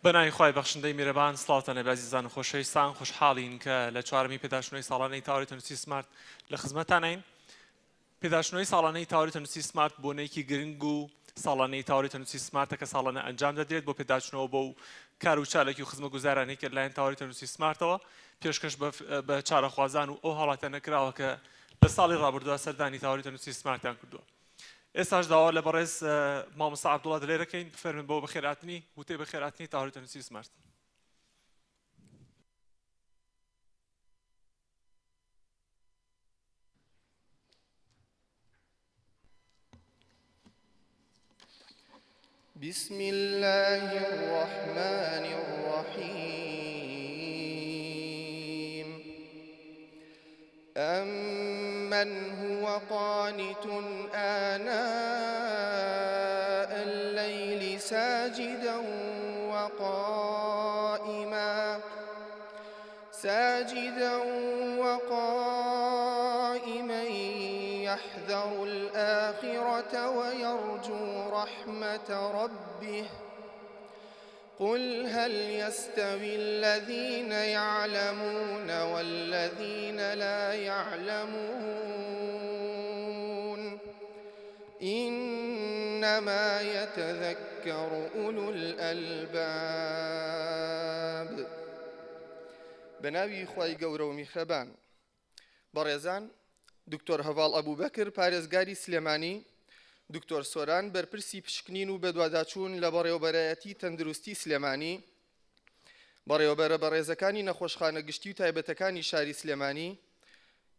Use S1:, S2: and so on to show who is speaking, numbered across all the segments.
S1: بەناوی خوای بەخشندەی میرەبان سڵاوتە بەعزیزان و خۆشەویستان خوشحاڵین کە لە چوارەمی پێداشتنەوەی ساڵانەی تاوەری تەنووسی سمارت لە خزمەتتانین. پێداشتنەوەی ساڵانەی تاوەری تەنووسی سمارت بۆنەیەکی گرنگ و ساڵانەی تاوەری تەنووسی سمارتە کە ساڵانە ئەنجام دەدرێت بۆ پێداچنەوە بۆ کار و چالێکی و خزمە گوزارانەی کرد لایەن تاوەری تەنووسی سمارتەوە پێشکەش بە چارەخوازان و ئەو هەڵاتە نەکراوە کە لە ساڵی ڕابردووە سەردانی تاوەری تەنووسی سمارتیان کردووە. ئێستاش داوا لە بەڕێز مامۆستا عەبدوڵڵا دلێرەکەین بفەرمن بۆ بەخێرهاتنی وتەی بەخێرهاتنی تاوەری تەنووسی سمارت.
S2: بسم الله الرحمن الرحيم أمن هو قانت آناء الليل ساجدا وقائما يحذر الآخرة ويرجو رحمة ربه قل هل يستوي الذين يعلمون والذين لا يعلمون إنما يتذكر أولو الألباب. بناوی خوای گەورە و میخرەبان بەڕێزان دکتۆر هەڤاڵ ئەبووبەکر پارێزگاری سلێمانی، دکتۆر سۆران بەرپرسی پشکنین و بەدواداچوون لە بەڕێوەبەرایەتی تەندروستی سلێمانی، بەڕێوەبەرە بەڕێزەکانی نەخۆشخانە گشتی و تایبەتەکانی شاری سلێمانی،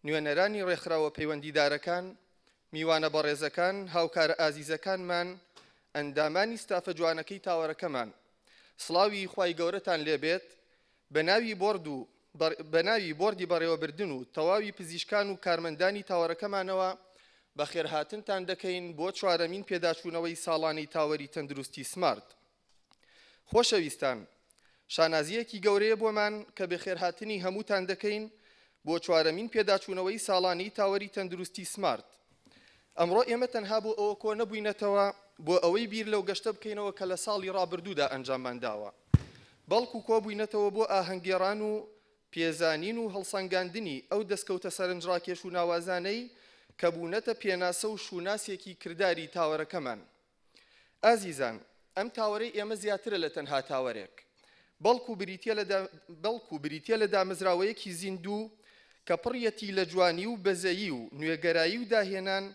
S2: نوێنەرانی ڕێکخراوە پەیوەندیدارەکان، میوانە بەڕێزەکان، هاوکارە ئازیزەکانمان، ئەندامانی ستافە جوانەکەی تاوەرەکەمان، سڵاوی خوای گەورەتان لێبێت. بە ناوی بۆردی بەڕێوەبردن و تەواوی پزیشکان و کارمەندانی تاوەرەکەمانەوە بەخێرهاتنتان دەکەین بۆ چوارەمین پێداچوونەوەی ساڵانەی تاوەری تەندروستی سمارت. خۆشەویستان، شانازیەکی گەورەیە بۆمان کە بەخێرهاتنی هەمووتان دەکەین بۆ چوارەمین پێداچوونەوەی ساڵانەی تاوەری تەندروستی سمارت. ئەمڕۆ ئێمە تەنها بۆ ئەوە کۆ نەبووینەتەوە بۆ ئەوەی بیر لەو گەشتە بکەینەوە کە لە ساڵی ڕابردوودا ئەنجامان داوە، بەڵکو کۆبووینەتەوە بۆ ئاهەنگگێڕان و پێزانین و هەڵسەنگاندنی ئەو دەستکەوتە سەرنجڕاکێش و ناوازانەی کە بوونەتە پێناسە و شووناسێکی کردداری تاوەرەکەمان. ئازیزان، ئەم تاوەرەی ئێمە زیاترە لە تەنها تاوەرێک، بەڵکو بریتە لە دامەزراوەیەکی زیندوو کە پڕیەتی لە جوانی و بەزەیی و نوێگەرایی و داهێنان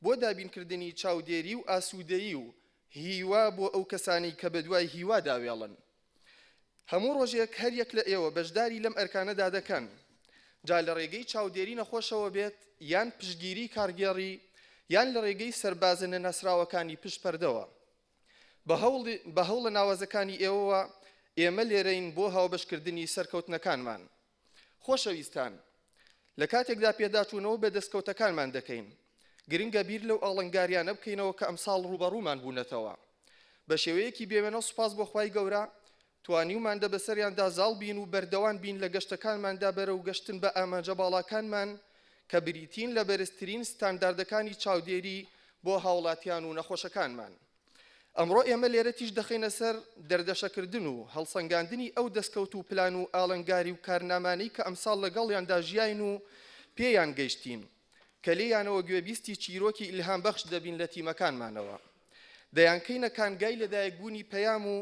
S2: بۆ دابینکردنی چاودێری و ئاسوودەیی و هیوا بۆ ئەو کەسانی کە بەدوای هیوا داوێڵن. هەموو ڕۆژێک هەر یەک لە ئێوە بەشداری لەم ئەرکانەدا دەکەن، جا لە ڕێگەی چاودێری نەخۆشەوە بێت یان پشتگیری کارگێڕی یان لە ڕێگەی سەربازە نەسراوەکانی پشت پەردەوە. بە هەوڵە ناوازەکانی ئێوەوە ئێمە لێرەین بۆ هاوبەشکردنی سەرکەوتنەکانمان. خۆشەویستان، لە کاتێکدا پێداچوونەوە بە دەستکەوتەکانمان دەکەین، گرنگە بیر لەو ئاڵنگاریانە بکەینەوە کە ئەمساڵ ڕوبەڕوومان بوونەتەوە. بە شێوەیەکی بێوێنە سوپاس بۆ خوای گەورە توانیوماندا بەسەریاندا زاڵ بین و بەردەوام بین لە گەشتەکانماندا بەرەو گەشتن بە ئامانجە باڵاکانمان کە بریتین لە بەرزترین ستانداردەکانی چاودێری بۆ هاوڵاتیان و نەخۆشەکانمان. ئەمڕۆ ئێمە لێرە تیژ دەخینە سەر دەردەشەکردن و هەڵسەنگاندنی ئەو دەستکەوت و پلان و ئاڵنگاری و کارنامانەی کە ئەمساڵ لەگەڵیاندا ژیاین و پێیان گەیشتین کە لێیانەوە گوێبیستی چیرۆکی ئیلهام بەخش دەبین لە تیمەکانمانەوە. دەیانکەینە کانگای لەدایکبوونی پەیام و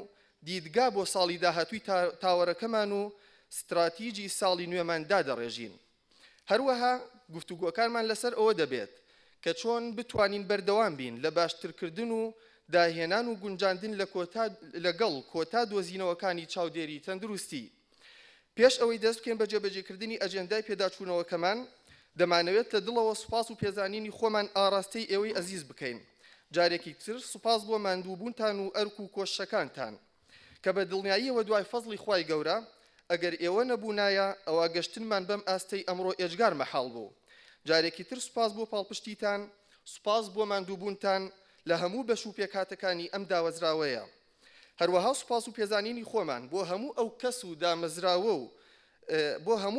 S2: دیدگا بۆ ساڵی داهاتووی تاوەرەکەمان و ستراتیجی ساڵی نوێمان دادەڕێژین. هەروەها گفتوگۆکانمان لەسەر ئەوە دەبێت کە چۆن بتوانین بەردەوام بین لە باشترکردن و داهێنان و گونجاندن لەگەڵ کۆتا دۆزینەوەکانی چاودێری تەندروستی. پێش ئەوەی دەست بکەین بە جێبەجێکردنی ئەجێندای پێداچوونەوەکەمان، دەمانەوێت لە دڵەوە سوپاس و پێزانینی خۆمان ئاراستەی ئێوەی ئەزیز بکەین. جارێکی تر سوپاس بۆ ماندووبوونتان و ئەرک و کۆشەکانتان کە بە دڵنیاییەوە دوای فەزڵی خوای گەورە ئەگەر ئێوە نەبوونایە ئەوە گەشتنمان بەم ئاستەی ئەمڕۆ ئێجگار مەحاڵ بوو. جارێکی تر سوپاس بۆ پاڵپشتیتان، سوپاس بۆ ماندووبوونتان لە هەموو بەش و پێکهاتەکانی ئەم داوەزراوەیە. هەروەها سوپاس و پێزانینی خۆمان بۆ هەموو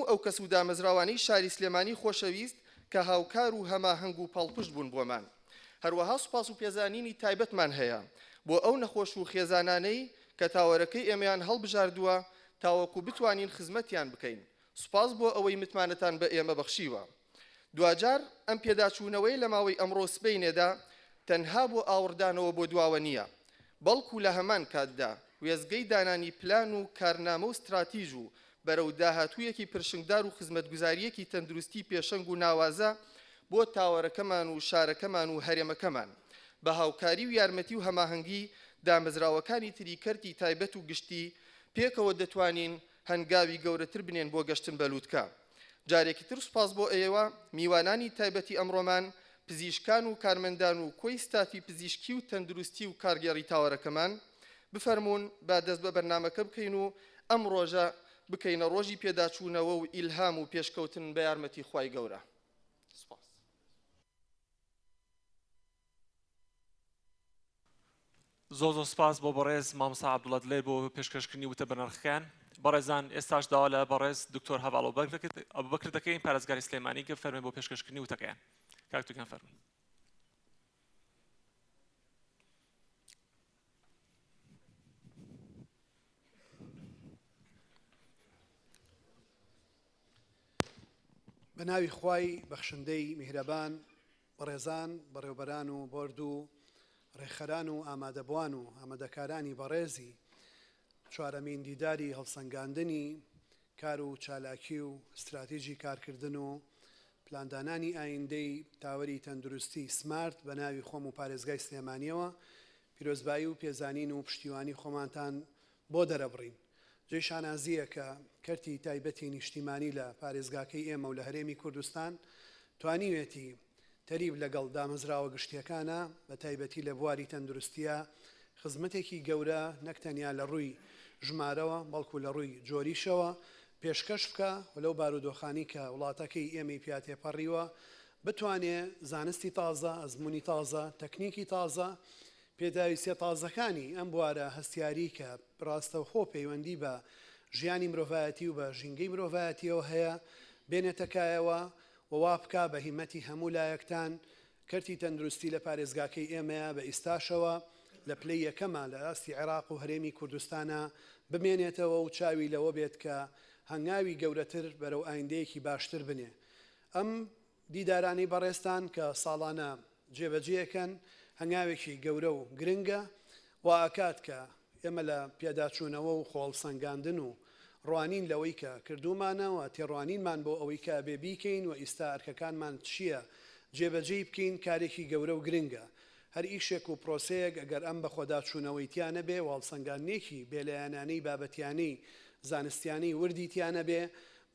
S2: ئەو کەس و دامەزراوانەی شاری سلێمانی خۆشەویست کە هاوکار و هەماهەنگ و پاڵپشت بوون بۆمان. هەروەها سوپاس و پێزانینی تایبەتمان هەیە بۆ ئەو نەخۆش و خێزانانەی کە تاوەرەکەی ئێمەیان هەڵبژاردووە تاوەکو بتوانین خزمەتیان بکەین. سوپاس بۆ ئەوەی متمانەتان بە ئێمە بەخشیوە. دوجار ئەم پێداچوونەوەی لە ماوەی ئەمڕۆ سبەینێدا تەنها بۆ ئاوردانەوە بۆ دواوە نییە، بەڵکو لە هەمان کاتدا وێزگەی دانانی پلان و کارنامە و استراتیژ و بەرەو داهاتوویەکی پرشنگدار و خزمەتگوزاریەکی تەندروستی پێشەنگ و ناوازە بۆ تاوەرەکەمان و شارەکەمان و هەرێمەکەمان بە هاوکاری و یارمەتی و هەماهەنگی دامەزراوەکانی تری کەرتی تایبەت و گشتی پێکەوە دەتوانین هەنگاوی گەورەتر بنێن بۆ گەشتن بەلووتکە. جارێکی تر سوپاس بۆ ئێوە میوانانی تایبەتی ئەمڕۆمان، پزیشکان و کارمەندان و کۆی ستافی پزیشکی و تەندروستی و کارگێڕی تاوەرەکەمان بفەرمونون با دەست بە بەرنامەکە بکەین و ئەم ڕۆژە بکەینە ڕۆژی پێداچوونەوە و ئیلهام و پێشکەوتن بە یارمەتی خوای گەورە.
S1: زۆ سپاس بۆ بەڕێز مامۆستا عەبدوڵڵا دلێر بۆ پێشکەشکردنی وتە بەنرخەکان. بەڕێزان ئێستاش داوا لە بەڕێز دکتۆر هەڤاڵ ئەبوبەکر دەکەین پارێزگاری سلێمانی کە فەرمێ بۆ پێشکەشکردنی وتەکەیان. کاکتوکان فەرمون.
S3: بە ناوی خوای بەخشندەی میهرەبان، بەڕێزان بەڕێوەبەران و بۆرد و ڕێخەران و ئامادەبوان و ئامادەکارانی بەڕێزی چوارەمین دیداری هەڵسەنگاندنی کار و چالاکی و استراتیژی کارکردن و پلاندانانی ئایندەی تاوەری تەندروستی سمارت بە ناوی خۆم و پارێزگای سلێمانیەوە پیرۆزبایی و پێزانین و پشتیوانی خۆمانتان بۆ دەرەبڕین. جێی شانازیە کە کەرتی تایبەتی نیشتیمانی لە پارێزگاکەی ئێمە و لە هەرێمی کوردستان توانیوێتی تەریب لەگەڵ دامەزراوە گشتیەکانە بە تایبەتی لە بواری تەندروستیە خزمەتێکی گەورە نەک تەنیا لە ڕووی ژمارەوە بەڵکو لە ڕووی جۆریشەوە پێشکەش بکە و لەو بارودۆخانی کە وڵاتەکەی ئێمەی پیاتێپەڕیوە بتوانێ زانستی تازە، ئەزمموی تازە، تەکنیکی تازە، پێداویستە تازەکانی ئەم بوارە هەستیاری کە ڕاستەوخۆ پەیوەندی بە ژیانی مرۆڤایەتی و بە ژینگەی مرۆڤایەتیەوە هەیە بێنێتەکایەوە ووا بکە بە هیمەتی هەموو لایەکتان کەرتی تەندروستی لە پارێزگاکەی ئێمەیە بە ئیستاشەوە لە پلەی یەکەمە لە ئاستی عێراق و هەرێمی کوردستانە بمێنێتەوە و چاوی لەوە بێت کە هەنگاوی گەورەتر بەرەو ئایندەیەکی باشتر بنێ. ئەم دیدارانی بەڕێستان کە ساڵانە جێبەجێەکەن هەنگاوێکی گەورە و گرنگە و ئاکات کە ئێمە لە پێداچوونەوە و خۆڵسەنگاندن و ڕوانین لەوەی کە کردومانەوە تێڕوانینمان بۆ ئەوەی کە بێ بیکەین و ئیستا ئەرکەکانمان چییە جێبەجێ بکەین کارێکی گەورە و گرنگە. هەر ئیشێک و پرۆسەیەک ئەگەر ئەم بە خۆداچوونەوەی تیانە بێ واڵسەنگاندنێکی بێلایەنانەی بابەتیانەی زانستیانەی وردی تیانە بێ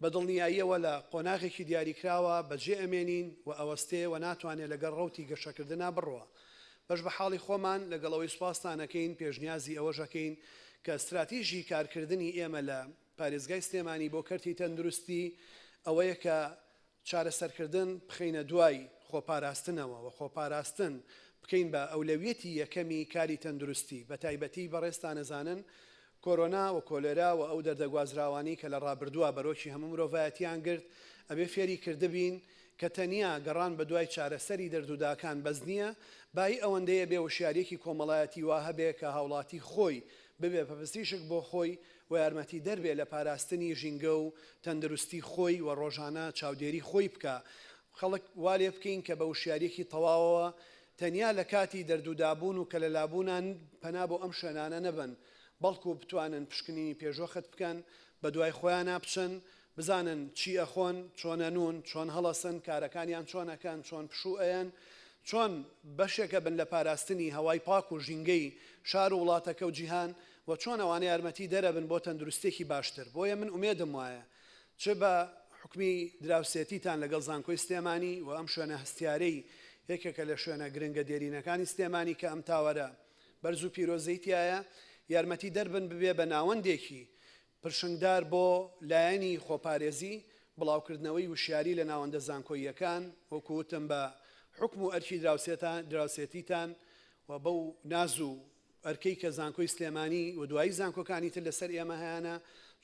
S3: بەدڵنیاییەوە لە قۆناغێکی دیاریکراوە بەجێ ئەمێنین و ئەوەستێ و ناتوانێت لەگەڵ ڕەوتی گەشەکردنا بڕوە. بەش بە حاڵی خۆمان لەگەڵەوەی سوپاسانەکەین پێشنیازی ئەوەژەکەین کە استراتیژی کارکردنی ئێمە لە پارێزگای سلێمانی بۆ کەرتی تەندروستی ئەوەیە کە چارەسەرکردن بخەینە دوای خۆپاراستنەوە و خۆپاراستن بکەین بە ئەولەویەتی یەکەمی کاری تەندروستی بە تایبەتی بەڕێستان ئەزانن کۆرۆنا و کۆلێرا و ئەو دەردەگوازراوانی کە لە ڕابردووە بەرۆکی هەموو مرۆڤایەتیان گرت ئەبێ فێری کردبین کە تەنیا گەڕان بە دوای چارەسەری دەردوداکان بەس نییە بای ئەوەندەیە بێ وشیارێکی کۆمەڵایەتی وا هەبێ کە هاوڵاتی خۆی ببێ پەپستیشک بۆ خۆی و یارمەتی دەربێ لە پاراستنی ژینگە و تەندروستی خۆی و ڕۆژانە چاودێری خۆی بکە. خەڵک والێ بکەین کە بە وشیارێکی تەواوەوە تەنیا لە کاتی دەردودابوون و کە لە لابوونان پەنا بۆ ئەم شوێنانە نەبن بەڵکو بتوانن پشکنینی پێشۆخت بکەن بە دوای خۆیان ناپچن بزانن چی ئەخۆن چۆنە نون چۆن هەڵەسن کارەکانیان چۆنەکەن چۆن پشوئەن چۆن بەشێکە بن لە پاراستنی هەوای پاک و ژینگەی شار و وڵاتەکە و جیهان و چۆن ئەوانە یارمەتی دەرەبن بۆ تەندروستێکی باشتر. بۆیە من ئومێدم وایە چ بە حکمی دراوسێتیتان لەگەڵ زانکۆی سلێمانی و ئەم شوێنە هەستیارەی یەکێکە لە شوێنە گرنگە دێرینەکانی سلێمانی کە ئەم تاوەرە بەرز و پیرۆزەیتیایە یارمەتی دەربن ببێ بە ناوەندێکی پرشنگدار بۆ لایەنی خۆپارێزی بڵاوکردنەوەی وشیاری لە ناوەندە زانکۆییەکان وەکوتم بە حکم و ئەرکی دراوسێتیتان و بەو ناز و ئەرکەی کە زانکۆی سلێمانی و دوایی زانکۆکانی تر لەسەر ئێمە هەیەە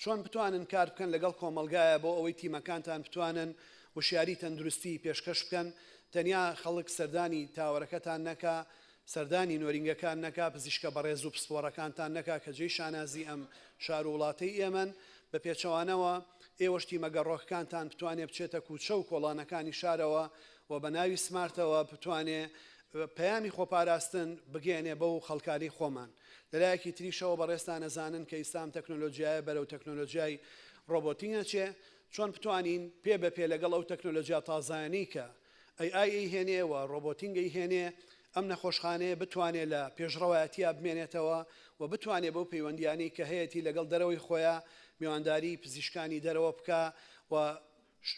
S3: چۆن بتوانن کار بکەن لەگەڵ کۆمەلگایە بۆ ئەوەی تیمەکانتان بتوانن وشیاری تەندروستی پێشکەش بکەن تەنیا خەڵک سەردانی تاوەرەکەتان نەکە سەردانی نۆرینگەکان نەکا، پزیشکە بەڕێز و پسپۆڕەکانتان نەکا کە جێی شانازی ئەم شار و وڵاتەی ئێمەن بە پێچەوانەوە ئێوەشتی مەگەڕۆکەکانتان بتوانێت بچێتە کوچە و کۆڵانەکانی شارەوە و بە ناوی سمارتەوە بتوانێت پەیامی خۆپاراستن بگەێنێ بەو خەڵکاری خۆمان. لەلایەکی تریشەوە بەڕێستان ئەزانن کە ئیسلام تەکنۆلۆژیایە بەرەو تەکنۆلۆژیای ڕۆبۆتینە چێ چۆن بتوانین پێ بە پێ لەگەڵ ئەو تەکنۆلۆژیا تازایانی کە ئەی هێنێەوە ڕۆبۆتینگەی هێنێ ئەم نەخۆشخانەیە بتوانێت لە پێشڕەوایەتیا بمێنێتەوە و بتوانێت بەو پەیوەندیانی کە هەیەی لەگەڵ دەرەوەی خۆیان میوانداری پزیشکانی دەرەوە بکە و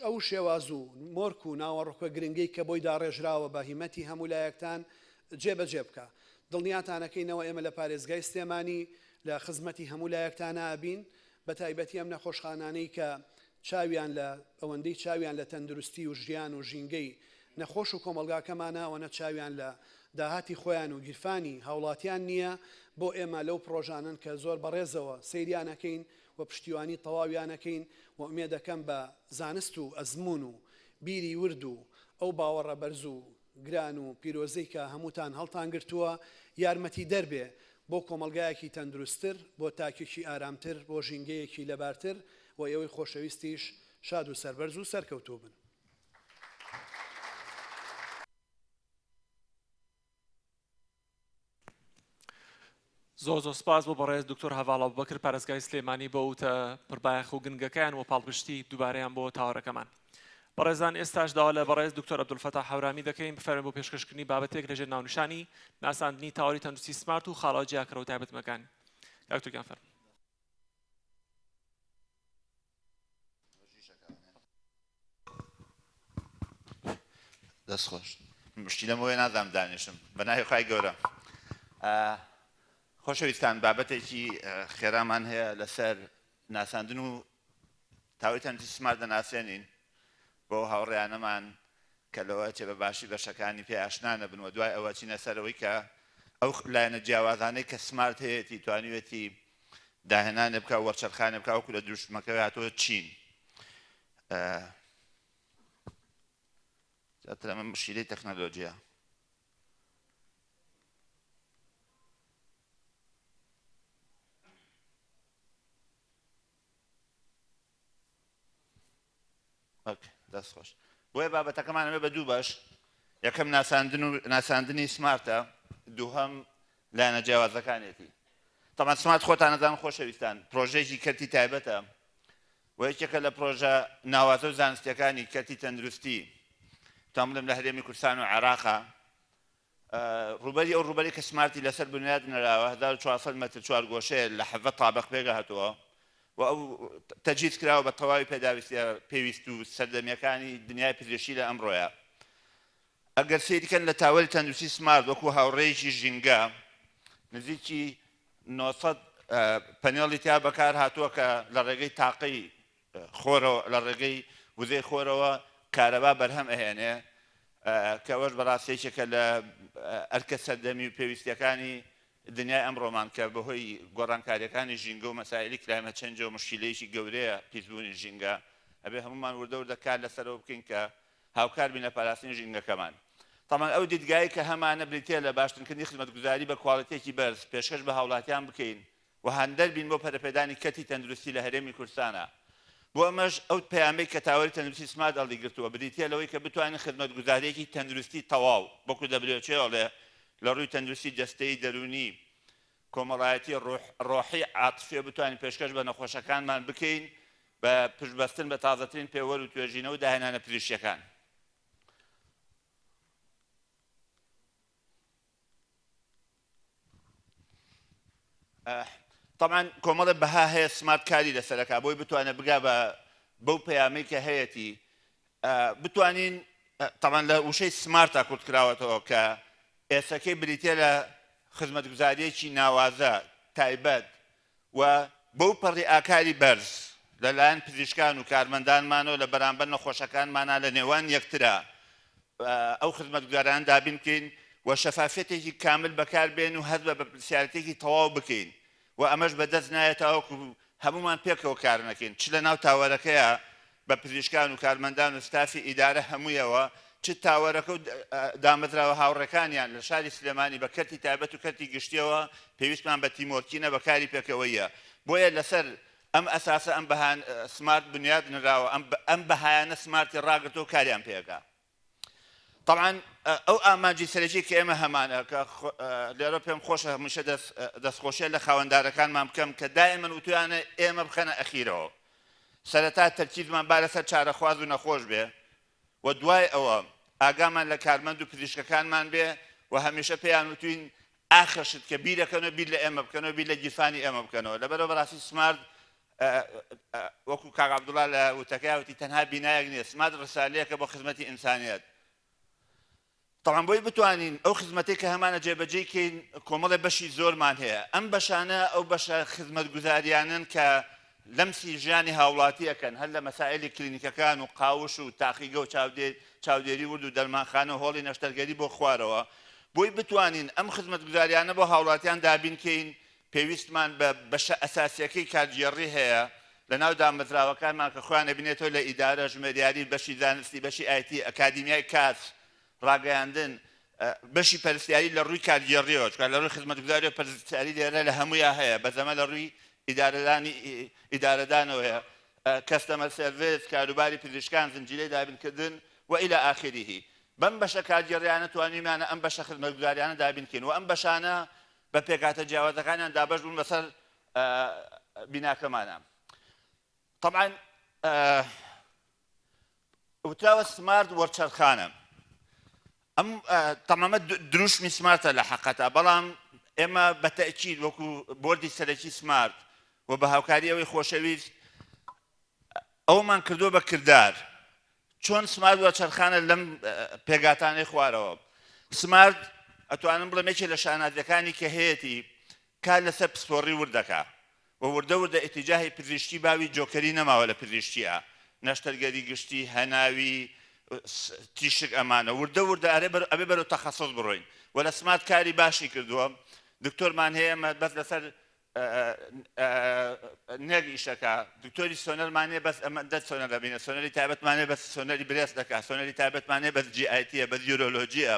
S3: ئەو شێواز و مۆرک و ناوەڕۆکە گرنگی کە بۆی داڕێژراوە بە هیمەتی هەموو لایەکتان جێبەجێ بکە. دڵنیاتانەکەینەوە ئێمە لە پارێزگای سلێمانی لە خزمەتی هەموو لایەکتانە ئابین بە تایبەتی ئەم نەخۆشخانانەی کە چاویان لە ئەوەندەی چاویان لە تەندروستی و ژیان و ژینگەی نەخۆش و کۆمەلگاکەمانە و نەچاویان لە داهاتی خۆیان و گیرفانی هاوڵاتیان نییە بۆ ئێمە لەو پرۆژانن کە زۆر بەڕێزەوە سەیریانەکەین و پشتیوانی تەواویانەکەین و ئومێ دەکەم بە زانست و ئەزمون و بیری ورد و ئەو باوەڕە بەرز و گران و پیرۆزەی کە هەمووتان هەڵتان گرتووە یارمەتی دەربێ بۆ کۆمەلگایەکی تەندروستتر بۆ تاکێکی ئارامتر بۆ ژینگەیەکی لەبارتر و ئێوەی خۆشەویستیش شاد و سەربەرز و سەرکەوتوو بن.
S1: زۆر سپاس بۆ بەڕێز دکتۆر هەڤاڵ ئەبوبەکر پارێزگای سلێمانی بۆ وتە پڕبایەخ و گنگەکەیان و پاڵپشتی دووبارەیان بۆ تاوەڕەکەمان. بەڕێزان ئێستاش داوا لە بەڕێز دکتۆر عەبدولفەتاح هەورامی دەکەین بفەرمێن بۆ پێشکەشکردنی بابەتێک لەژێر ناونیشانی ناساندنی تاوەری تەندروستی سمارت و خاڵاو جیاکەرە و تایبەتمەکان. دکتۆرگیان فەرموو.
S4: دەست خۆش. مشتی لەمەوەی نازانم دانیشم بە ناوی خوای گەورە. خۆشەویستان بابەتێکی خێرامان هەیە لەسەر ناساندن و تاوەری تەندروستی سمارت دەناسێنین بۆ هاوڕێیانەمان کە لەوە چێ بە باشی بەشەکانی پێ ئاشنا نەبن و دوای ئەوە چینە سەرەوەی کە ئەو لایەنە جیاوازانەی کە سمارت هەیەی توانیوێتی داهێنانێ بکە و وەرچەرخانێ بکە وەکو لە دروشمەکەوی هاتووە چین. ئەمە مشکلەی تەکنۆلۆژیە. دەست خۆش. بۆیە بابەتەکەمانەوێ بە دوو بەش. یەکەم ناساندنی سمارتە، دووهەم لایەنە جیاوازەکانێتی. تەمان سمارت خۆتان نەزانن خۆشەویستان پرۆژەیەکی کەرتی تایبەتە و یەکێکە لە پرۆژە ناوازە و زانستیەکانی کەرتی تەندروستی تام بڵێم لە هەرێمی کوردستان و عێراقا ڕوبەری ئەو ڕوبەری کە سمارتی لەسەر بنیاد نەراوە 1400 مەتر چوارگۆشەیە لە 17 تابق پێگە هاتووە و ئەو تەجیز کراوە بە تەواوی پێویست و سەردەمیەکانی دنیای پزیشکی لە ئەمڕۆیە. ئەگەر سەیریکەن لە تاوەری تەندروستی سمارت وەکو هاوڕێیەکی ژینگە نزیکی 900 پەنێڵی تیا بەکار هاتووە کە لە ڕێگەی تاقەی خۆرەوە لە ڕێگەی وزەی خۆرەوە کارەبا بەرهەم ئەهێنێ کە ئەوەش بەڕاستیێکێکە لە ئەرکە سەردەمی و پێویستیەکانی دنیای ئەمڕۆمان کە بەهۆی گۆڕانکاریەکانی ژینگە و مەسایلی کلایمەت چێنج و مشکلەیەکی گەورەیە پیسبوونی ژینگە ئەبێ هەمومان وردە کار لەسەرەوە بکەین کە هاوکار بین لە پاراستنی ژینگەکەمان. تەمان ئەو دیدگایی کە هەمانە بریتێ لە باشترکردنی خزمەتگوزاری بە کواڵیتێکی بەرز پێشکەش بە هاوڵاتیان بکەین و هەندەر بین بۆ پەرەپێدانی کەتی تەندروستی لە هەرێمی کوردستانە. بۆ ئەمەش ئەو پەیامەی کە تاوەری تەندروستی سمارت هەڵیگرتووە بریتێ لەوەی کە بتوانین خزمەتگوزارێکی تەندروستی تەواو وەکو WHO لە ڕووی تەندروستی جەستەیی دەرونی کۆمەڵایەتی ڕۆحی عاتفێ بتوانین پێشکەش بە نەخۆشەکانمان بکەین بە پشتبەستن بە تازەترین پێوەر و توێژینە و داهێنانە پزیشکیەکان. طبعا کۆمەڵە بەها هەیە سمارت کاری لەسەرەکە بۆی بتوانێت بگا بە بەو پەیامەی کە هەیەی بتوانین طبعا لە وشەی سمارتا کورت کراوەتەوە کە ئێسەکەی بریتێ لە خزمەتگوزاریەکی ناوازە تایبەت و بەو پەڕی ئاکاری بەرز لەلایەن پزیشکان و کارمەندانمانەوە لە بەرامبەر نەخۆشەکانمانە لە نێوان یەکترە ئەو خزمەتگوزاران دابین بکەین و شەفافێتێکی کامل بەکاربێن و هەست بە پرسیارەتێکی تەواو بکەین و ئەمەش بەدەست نایێتەوە هەمومان پێکەوە کار نەکەین چ لە ناو تاوەرەکەیە بە پزیشکان و کارمەندان و ستافی ئیدارە هەموویەوە چ تاوەرەکە و دامەزراوە هاوڕێکانیان لە شاری سلێمانی بە کەرتی تایبەت و کەرتی گشتیەوە پێویستمان بە تیمۆرکینە بەکاری پێکەوەیە بۆیە لەسەر ئەم ئەساسە ئەم بەهان سمارت بنیاد نراوە ئەم بەهایانە سمارتی ڕاگرتەوە کاریان پێەکە. طبعا ئەو ئامانجی سەرەکی کە ئێمە هەمانە کە لێرە پێم خۆشە هەمیشە دەستخۆشیە لە خاوەندارەکانمان بکەم کە دائیمەن وتویانە ئێمە بخەنە ئەخیرەوە سەرەتا تەرکیزمان با لەسەر چارەخواز و نەخۆش بێ و دوای ئەوە ئاگامان لە کارمەند و پزیشکەکانمان بێ و هەمیشە پێیان وتوین ئاخرشت کە بیرەکەنەوە بیر لە ئێمە بکەنەوە بیر لە گیرفانی ئێمە بکەنەوە لەبەرەوە بەڕاستی سمارت وەکو کاک عەبدوڵڵا لە وتەکەی وتی تەنها بینایەک نییە سمارت ڕسالەیەکە بۆ خزمەتی ئینسانیەت. طبعا بۆی بتوانین ئەو خزمەتێک کە هەمانە جێبەجێکەین کۆمەڵی بەشی زۆرمان هەیە ئەم بەشانە ئەو بەشە خزمەتگوزاریانن کە لەمسی ژیانی هاوڵاتیەکەن هەر لە مەسائلی کلینیکەکان و قاوش و تاقیگە و چاودێری ورد و دەرمانخانە و هۆڵی نەشتەرگەری بۆ خوارەوە بۆی بتوانین ئەم خزمەتگوزاریانە بۆ هاوڵاتیان دابینکەین پێویستمان بە بەشە ئەساسیەکەی کارگێڕی هەیە لە ناو دامەزراوەکانمان کە خۆیان ئەبینێتەوە لە ئیدارە ژمێریاری بەشی زانستی بەشی ئایتی ئەکادیمیای کاس ڕاگەیاندن بەشی پەرستیاری لە ڕووی کارگێڕیەوە چکە لە ڕووی خزمەتگوزاری پەرستیاری لێرە لە هەموویان هەیە بەزەمە لە ڕووی ئیدارەدانەوەیە کەستەمە سەرڤیس کاروباری پزیشکان زنجیرەی دابینکردن و ئیلە ئاخریه بەم بەشە کارگێڕیانە توانیمانە ئەم بەشە خزمەتگوزاریانە دابینکەین و ئەم بەشانە بە پێکاتە جیاوازەکانیان دابەش بوون بەسەر بیناکەمانە. طبعا وتراوە سمارت وەرچەرخانە ئەم تەمامە دروشمی سمارتە لە حەقەتە بەڵام ئێمە بەتەئکید وەکو بۆردی سەرەکی سمارت و بە هاوکاری ئەوەی خۆشەویست ئەومان کردووە بە کردار چۆن سمارت وەرچەرخانە لەم پێگاتانەی خوارەوە. سمارت ئەتوانم بڵێم یەکێک لە شانازیەکانی کە هەیەی کار لەسەر پسپۆڕی وردەکە و وردە ئیتیجاهی پزیشکی باوی جۆکەری نەماوە لە پزیشکیە نەشتەرگەری گشتی هەناوی تیشک ئەمانە وردە ئەبێ بەرەو تەخەسوس بڕۆین و لە سمارت کاری باشی کردووە دکتۆرمان هەیە بەس لەسەر نێگ ئیشەکە دکتۆری سۆنەرمانێ بەس ئەمە دەست سۆنەر دەبینە سۆنەری تایبەتمانێ بەس سۆنەری برێس دەکات سۆنەری تایبەتمانێ بەس GIT بەس یورۆلۆجیە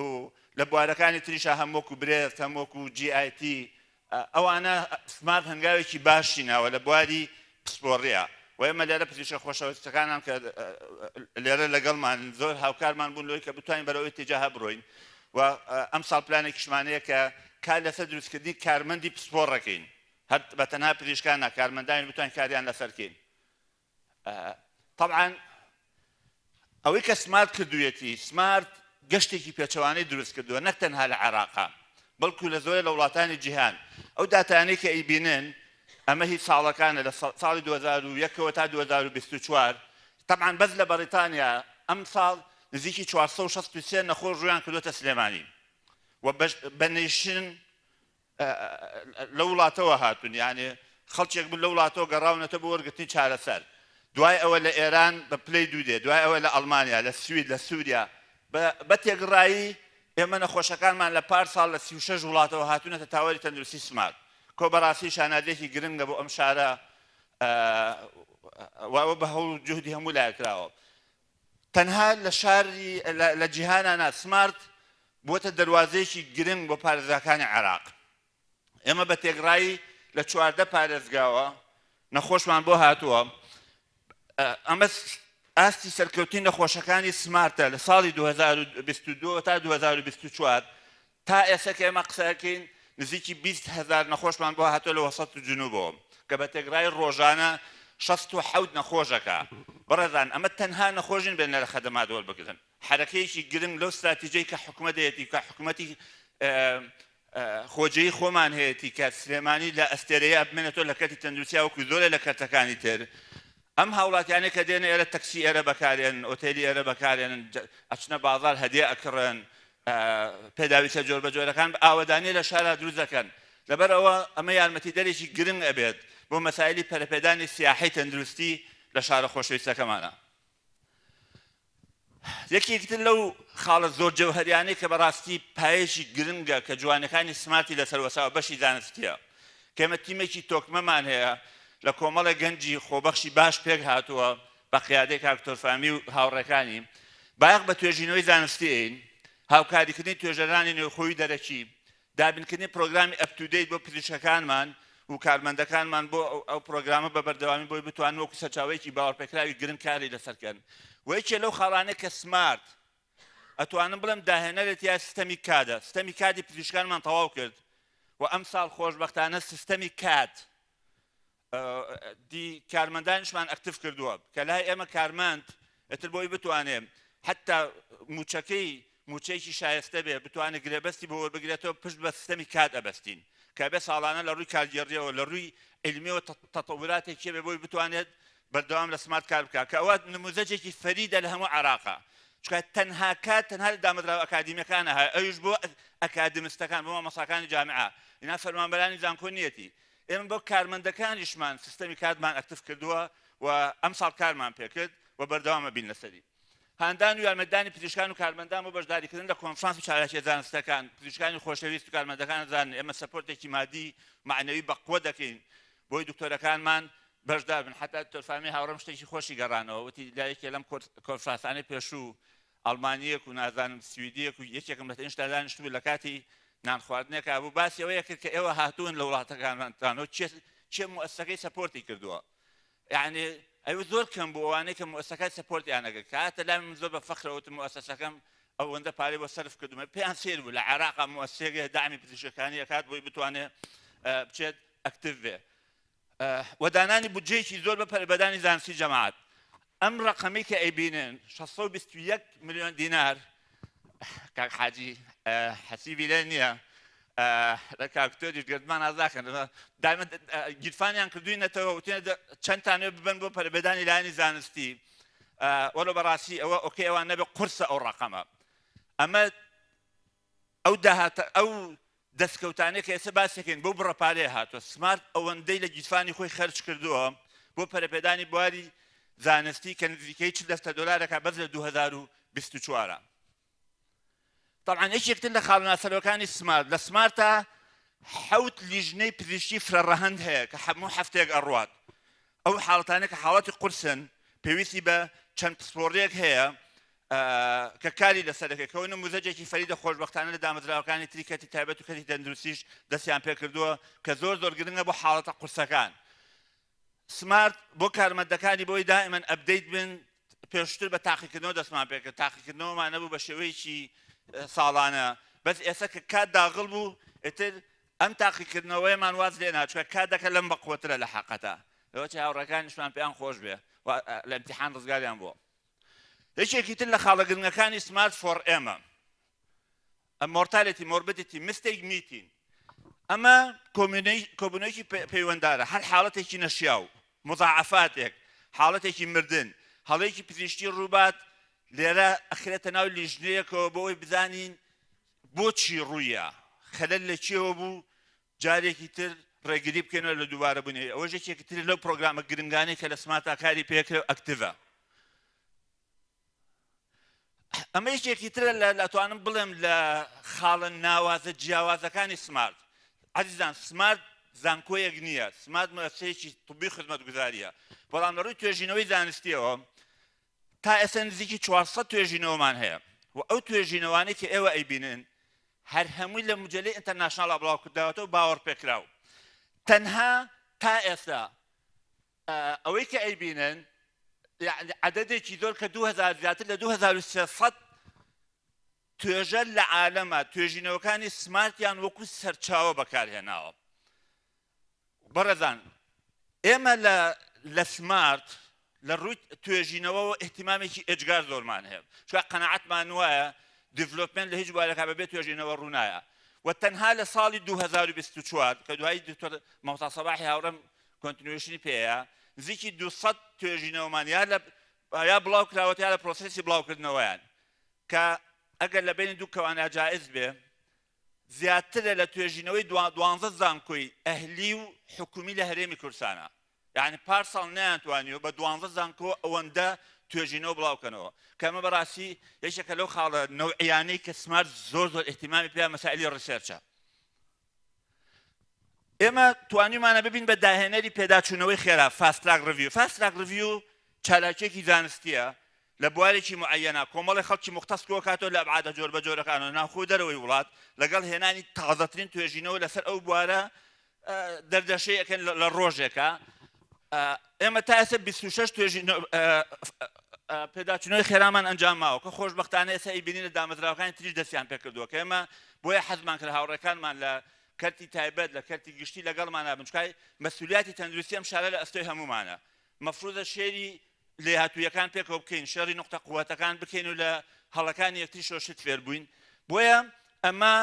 S4: و لە بوارەکانی تریشە هەمووەکو برێس هەمووەکو GIT ئەوانە سمارت هەنگاوێکی باشی ناوە لە بواری پسپۆڕیە و ئێمە لێرە پزیشکە خۆشەویستەکانان کە لێرە لەگەڵمان زۆر هاوکارمان بوون لەوەی کە بتوانین بەرەوەی ئیتیجاه بڕۆین و ئەم ساڵ پلانێکیشمانەیە کە کار لەسەر دروستکردنی کارمەندی پسپۆڕەکەین هەر بە تەنها پزیشکان کارمەندان بتوانین کاریان لەسەرکەین. طبعا ئەوەی کە سمارت کردوویەتی سمارت گەشتێکی پێچەوانەی دروست کردووە نەک تەنها لە عێراقا بەڵکو لە زۆرە لە وڵاتانی جیهان ئەو داتانەی کە ئەیبینن ئەمە هیچ ساڵەکانە لە ساڵی 2001 تا 2024 طبعا بەس لە بەریتانیا ئەم ساڵ نزیکی 463 نەخۆش ڕویان کردوتە سلێمانی و بەنیشن لە وڵاتەوە هاتون یعنی خەڵکێک بوو لە وڵاتەوە گەڕاونەتە بۆ وەرگرتنی چارەسەر دوای ئەوە لە ئێران بە پلەی دوودێ دوای ئەوە لە ئەڵمانیا لە سوید لە سووریا بە تێگڕایی ئێمە نەخۆشەکانمان لە پار ساڵ لە 36 وڵاتەوە هاتوونەتە تاوەری تەندروستی سمارت کۆ بەڕاستی شانازێکی گرنگە بۆ ئەم شارە و بە هەوڵ جوهدی هەموو لایەکراوە تەنها لە شاری لە جیهانانە سمارت بۆتە دەواازەیەکی گرنگ بۆ پارێزەکانی عێراق ئێمە بە تێگڕایی لە 14 پارێزگاوە نەخۆشمان بۆ هاتووە ئەمە ئاستی سەرکەوتنی نەخۆشەکانی سمارتە لە ساڵی 2022 تا 2024 تا ئێستا کە ئێمە قسەکەین نزیکی 20,000 نەخۆشمان بۆ هاتووە لە وەسەط و جنوبەوە کە بە تێگڕای ڕۆژانە 67 نەخۆشەکە بەڕێزان ئەمە تەنها نەخۆشین بێنە لە خەدەمات وەربگرن حرەکەیەکی گرنگ لەو استراتیژیەی کە حکوومەتێتی کە حکوومەتی خۆجەیی خۆمان هەیەی کە سلێمانی لە ئەستێرەیە بمێنێتەوە لە کەتی تەندروستیا وەکو زۆرە لە کەرتەکانی تر ئەم هاوڵاتیانەی کە دێنە ئێرە تەکسی ئێرە بەکارێن ئۆتێلی ئێرە بەکارێنن ئەچنە بازار هەدیە ئەکڕن پێداویستە جۆر بە جۆرەکان ئاوەدانی لە شارە دروست دەکەن لەبەرەوە ئەمە یارمەتی دەرێکی گرنگ ئەبێت بۆ مەسایلی پەرەپێدانی سیاحی تەندروستی لە شارە خۆشەویستەکەمانە. یەکێکتر لەو خاڵە زۆر جەوهەریانەی کە بەڕاستی پایەشی گرنگە کە جوانەکانی سمارتی لەسەروەساوە بەشی دانستیە کە ئێمە تیمێکی تۆکمەمان هەیە لە کۆمەڵە گەنجی خۆبەخشی باش پێک هاتووە بە قیادەی کاک تۆرفامی و هاوڕێکانی باەق بە توێژینەوەی زانستیین هاوکاریکردنی توێژەرانی نوێخۆیی دەرەکی دابینکردنی پرۆگرامی ئەپتودەیت بۆ پزیشکەکانمان و کارمەندەکانمان بۆ ئەو پرۆگرامە بە بەردەوامی بۆی بتوان وەکو سەرچاوەیەکی باوەڕپێکراوی گرنگ کاری لەسەرکەن وەیەکێ لەو خاڵانەیە کە سمارت ئەتوانم بڵم داهێنەرێت یا سیستەمی کادە سیستەمی کادی پزیشکانمان تەواو کرد و ئەم ساڵ خۆشبەختانە سیستەمی کات دی کارمەندانیشمان ئەکتیف کردووە کە لای ئێمە کارمەند ئەتر بۆی بتوانێ حتا موچەیەکی شایستە بێ بتوانێت گرێبەستی بۆ وەربگرێتەوە پشت بە سیستەمی کات ئەبەستین کە بێ ساڵانە لە ڕووی کارگێڕیەوە لە ڕووی علمیەوە تەتەوراتێکی بێ بۆی بتوانێت بەردەوام لە سمارت کار بکات کە ئەوە نموزەجێکی فەریدە لە هەموو عێراقا چکە تەنها کات تەنها لە دامەزراوە ئەکادیمیەکانە هەیە ئەویش بۆ ئەکادمیستەکان بۆ مامۆستاکانی جامعە ئینا فەرمانبەرانی زانکۆنیەتی ئێمە بۆ کارمەندەکانیشمان سیستەمی کاتمان ئەکتیف کردووە و ئەم ساڵ کارمان پێکرد و بەردەوامە بین لەسەری هاندان و یارمەتدانی پزیشکان و کارمەندان بۆ بەشداریکردن لە کۆنفرانس و چارەکی زانستەکان پزیشکانی خۆشەویست و کارمەندەکان زانن ئێمە سەپۆرتێکی مادی معنەوی بەقوە دەکەین بۆی دکتۆرەکانمان بەشدار بن حتا دکتۆرفامی هاوڕێم شتێکی خۆشی گەڕانەوە وتی لایەکێ لەم کۆنفرانسانەی پێشوو ئەڵمانیەک و نازانم سویدیەک و یەکێکم لە ئینشتا دانیشتبوو لە کاتی نان خواردنێکە بوو باسی ئەوەیە کرد کە ئێوە هاتوون لە وڵاتەکانتانەوە چێ مؤسسەکەی سەپۆرتی کردووە یعنی ئەوە زۆر کەم بوو ئەوانەی کە مؤسسەکەی سەپۆرتیان ئەگەر کاتە لای من زۆر بە فەخرەوەتم مؤسسەکەم ئەوەندە پارەی بۆ سەرف کردومە پێیان سێر بوو لە عێراقا مؤسسەیەک داعمی پزیشکەکانی ئەکات بۆی بتوانێت بچێت ئەکتیف بێ وەدانانی بودجەیەکی زۆر بە پەروەردانی زانستی جەماعەت ئەم ڕقەمەی کە ئەیبینن 621 ملیۆن دینار کاک حاجی حەسیبی لێ نییە لە کاکتۆریش گردمان ئازاکەن دایمە گیرفانیان کردوینەتەوە وتێنە چەندتانێ ببن بۆ پەروەردانی لایەنی زانستی وەلو بەڕاستی ئەوە ئۆکەی ئەوان نەبێ قورسە ئەو ڕقەمە ئەمە ئەو دەستکەوتانەیە کە ئێستا باسێکین بۆ بڕەپارەیە هاتووە سمارت ئەوەندەی لە گیرفانی خۆی خەرج کردووە بۆ پەروەردانی بواری زانستی کە نزیکەی 40 دلارێکە بەس لە 2024 طبعا یەکێکتر لە خاڵناسەرەکانی سمارت لە سمارتە حەوت لیژنەی پزیشکی فرەڕەهەند هەیە کە هەموو هەفتەیەک ئەڕوات ئەو حاڵەتانەیە کە حاڵەتی قورسن پێویستی بە چەند پسپۆڕێک هەیە کە کاری لەسەرەکەی کەەوە نموزەجێکی فەریدە خۆشبەختانە لە دامەزراوەکانی تری کەتی تایبەت و کەتی تەندروستیش دەستیان پێ کردووە کە زۆر گرنگە بۆ حاڵەتە قورسەکان سمارت بۆ کارمەندەکانی بۆی دائیمەن ئەپدەیت بن پێشتر بە تاقیکردنەوە دەستمان پێکرد تاقیکردنەوەمان نەبوو بە شێوەیەکی ساڵانە بەس ئێستا کە کات داغڵ بوو ئێتر ئەم تاقیکردنەوەیمان واز لێ ناچووە کات دەکە لەم بەقوەترە لە حەقەتە لەوە چ هاوڕەکانیشمان پێیان خۆش بێ لە ئیمتیحان ڕزگاریان بووە یەکێکی تر لە خاڵە گرنگەکانی سمارت فۆر ئێمە مۆرتالێتی مۆربیدیتی مستێک میتین ئەمە کۆبوونەیەکی پەیوەنددارە هەر حاڵەتێکی نەشیاو مضاعفاتێک حاڵەتێکی مردن هەڵەیەکی پزیشکی ڕووبات لێرە ئەخرێتە ناو لیژنەیەکەوە بۆ ئەوی بزانین بۆچی ڕوویە خەلەل لە چێوە بوو جارێکی تر ڕێگری بکەنەوە لە دووبارە بوونێ ئەوە یەکێکی تر لەو پرۆگرامە گرنگانەی کە لە سمارتا کاری پێکرێ ئەکتیڤە ئەمە یەکێکی ترە لەتوانم بڵێم لە خاڵە ناوازە جیاوازەکانی سمارت عزیزان سمارت زانکۆیەک نییە سمارت مؤسسەیەکی طبی خزمەتگوزاریە بەڵام لە ڕووی توێژینەوەی زانستیەوە تا ئێستا نزیکی 400 توێژینەوەمان هەیە و ئەو توێژینەوانەی کە ئێوە ئەیبینن هەر هەمووی لە مجلەی ئینتەرناشناڵ بڵاوکرداوەتەوە باوەڕ پێکراو تەنها تا ئێستا ئەوەی کە ئەیبینن عددێکی زۆر کە 2000 زیاتر لە 2300 توێژە لە عالەمە توێژینەوەکانی سمارتیان وەکو سەرچاوە بەکارهێناوە بەڕێزان ئێمە لە سمارت لە ڕووی توێژینەوە احتیمامێکی ئێجگار زۆرمان هەیە چکە قەنەعەتمان وایە دیڤلۆپمنت لە هیچ بوارێکا بەبێ توێژینەوە ڕوونایە و تەنها لە ساڵی 2024 کە دوایی دکتۆر مەوتا سەباحی هاوڕێم کۆنتینوێشنی پێەیە نزیکی 200 توێژینەوەمان یا بڵاو کراوەت یا لە پرۆسێسی بڵاوکردنەوەیان کە ئەگەر لە بینی دوو کەوانە جائز بێ زیاترە لە توێژینەوەی 12 زانکۆی ئەهلی و حکومی لە هەرێمی کوردستانە یعنی پارساڵ نەیانتوانیەوە بە 12 زانکۆ ئەوەندە توێژینەوە بڵاوکەنەوە کەمە بەڕاستی یەکێکە لەو خاڵە نەوعیانەی کە سمارت زۆر ئیحتیمامی پێیان مەسائلی ڕیسێرچە ئێمە توانیمانە ببین بە داهێنەری پێداچوونەوەی خێرا فاست تراک ریڤیو چالاکیێکی زانستیە لە بوارێکی معەنە کۆمەڵی خەڵکی مختص کۆکاتەوە لە ئەبعادە جۆر بە جۆرەکانەوە ناوخۆ دەرەوەی وڵات لەگەڵ هێنانی تازەترین توێژینەوە لەسەر ئەو بوارە دەردەشەیەکەن لە ڕۆژێکە ئێمە تا ئێستا 26 توێژین پێداچوونەوەی خێرامان ئەنجام ماوە کە خۆشبەختانە ئێستا ئیبینی لە دامەزراوەکانی تریش دەستیان پێکردووە کە ئێمە بۆیە حەزمان کرد هاوڕێکانمان لە کەرتی تایبەت لە کەرتی گشتی لەگەڵمانە بنچکای مەسئولیەتی تەندروستی ئەم شارە لە ئەستۆی هەمومانە مەفروضە شێری لێهاتوویەکان پێکەوە بکەین شەڕی نقطە قووەتەکان بکەین و لە هەڵەکانی یەکتری شۆشت فێر بووین بۆیە ئەمە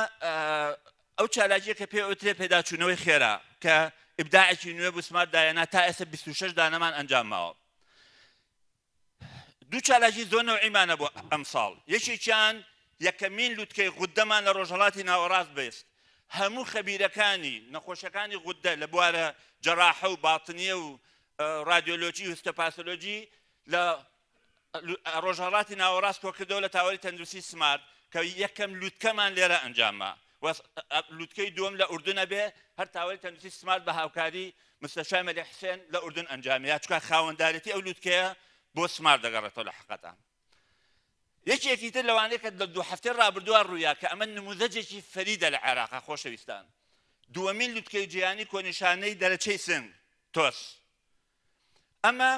S4: ئەو چالاکیە کە پێوترێ پێداچوونەوەی خێرا کە ئیبداعێکی نوێ بوو سمارت دایەنا تا ئێستا 26 دانەمان ئەنجام ماوە دوو چالاکی زۆر نەوعیمانە بۆ ئەم ساڵ یەکێکیان یەکەمین لوتکەی غوددەمان لە ڕۆژهەڵاتی ناوەڕاست بێست هەموو خەبیرەکانی نەخۆشەکانی غوددە لە بوارە جەراحە و باتنیە و رادیۆلۆجی و هیستۆپاتۆلۆجی لە ڕۆژهەڵاتی ناوەڕاست کۆکردەوە لە تاوەری تەندروستی سمارت کە یەکەم لوتکەمان لێرە ئەنجامە لوتکەی دووەم لە ئوردونە بێ هەر تاوەری تەندروستی سمارت بە هاوکاری مستەشای مەلی حوسێن لە ئوردون ئەنجامە یا چکە خاوەندارەتی ئەو لوتکەیە بۆ سمارت دەگەڕێتەوە لە حقەتە یەکێکی تر لەوانەیە کە لە دوو هەفتەی ڕابردووە ڕوویا کە ئەمە نموذەجێکی فەریدە لە عێراقا خۆشەویستان دووەمین لوتکەی جیهانی کۆنیشانەی دەرەچەی سنگ تۆس ئەمە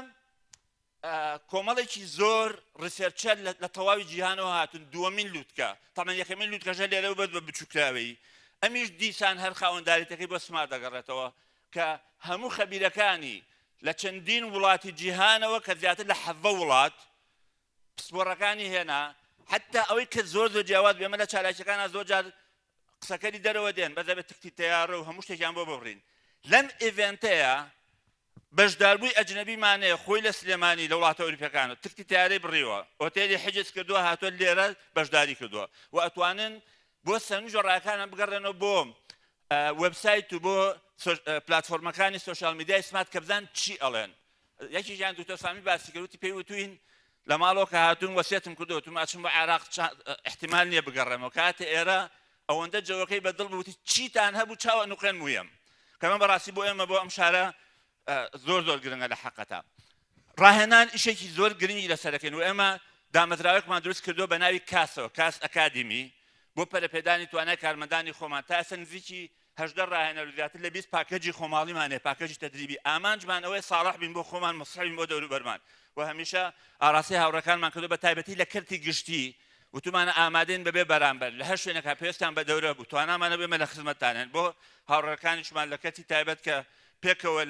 S4: کۆمەڵێکی زۆر ڕسێرچەر لە تەواوی جیهانەوە هاتون دووەمین لوتکە تەمەن یەکەمین لوتکەژە لێرە بێت بە بچووکراوەی ئەمیش دیسان هەر خاوەنداریەکەی بۆ سمارت دەگەڕێتەوە کە هەموو خەبیرەکانی لە چەندین وڵاتی جیهانەوە کە زیاتر لە 7 وڵات پسپۆڕەکانی هێنا حتا ئەوەی کە زۆر زۆر جیاواز بێمە لە چالاکیەکانە زۆر جار قسەکەری دەرەوە دێن بەدەبێت تکتی تەیارە و هەموو شتێکیان بۆ ببڕین لەم ئیڤێنتەیە بەشداربووی ئەجنەبیمانەیە خۆی لە سلێمانی لە وڵاتە ئەوروپیەکانە تکتی تیارەی بڕیوە ئۆتێلی حجز کردووە هاتووە لێرە بەشداری کردووە و ئەتوانن بۆ سەرنج ڕاکانە بگەڕێنەوە بۆ وەبسایت و بۆ پلاتفۆرمەکانی سۆشیال میدیای سمارت کە بزان چی ئەڵێن یەکێکیان دوکتۆر سامی باسی کردوتی پێی وتوین لە ماڵەوە کە هاتوون وەسیەتم کردووە تو ماچم بۆ عێراق احتیمال نییە بگەڕێمەوە کاتە ئێرە ئەوەندە جەوەکەی بەدڵ بووتی چیتان هەبوو چاوە نوقێن مویم کەمە بەڕاستی بۆ ئێمە بۆ ئەم شارە زۆر زۆر گرنگە لە حقەتە ڕاهێنان ئیشێکی زۆر گرنگی لەسەرەکەین و ئێمە دامەزراوەیەکمان دروست کردووە بە ناوی کاسەوە کاس ئەکادمی بۆ پەرەپێدانی توانای کارمەندانی خۆمان تا ئێستا نزیکی 18 ڕاهێنەر و زیاتر لە 20 پاکەجی خۆماڵیمانێ پاکەجی تەدریبی ئامانجمان ئەوەیە ساڵح بین بۆ خۆمان مەسڵح بین بۆ دەوروبەرمان و هەمیشە ئاڕاستی هاوڕەکانمان کردو بە تایبەتی لە کەرتی گشتی وتمانە ئامادەین بەبێ بەرامبەر لە هەر شوێنێکا پێویستیان بە دەورە بوو توانامانە بێمە لە خزمەتتانێن بۆ هاوڕەکانیشمان لە کەرتی تایبەت کە پێکەوە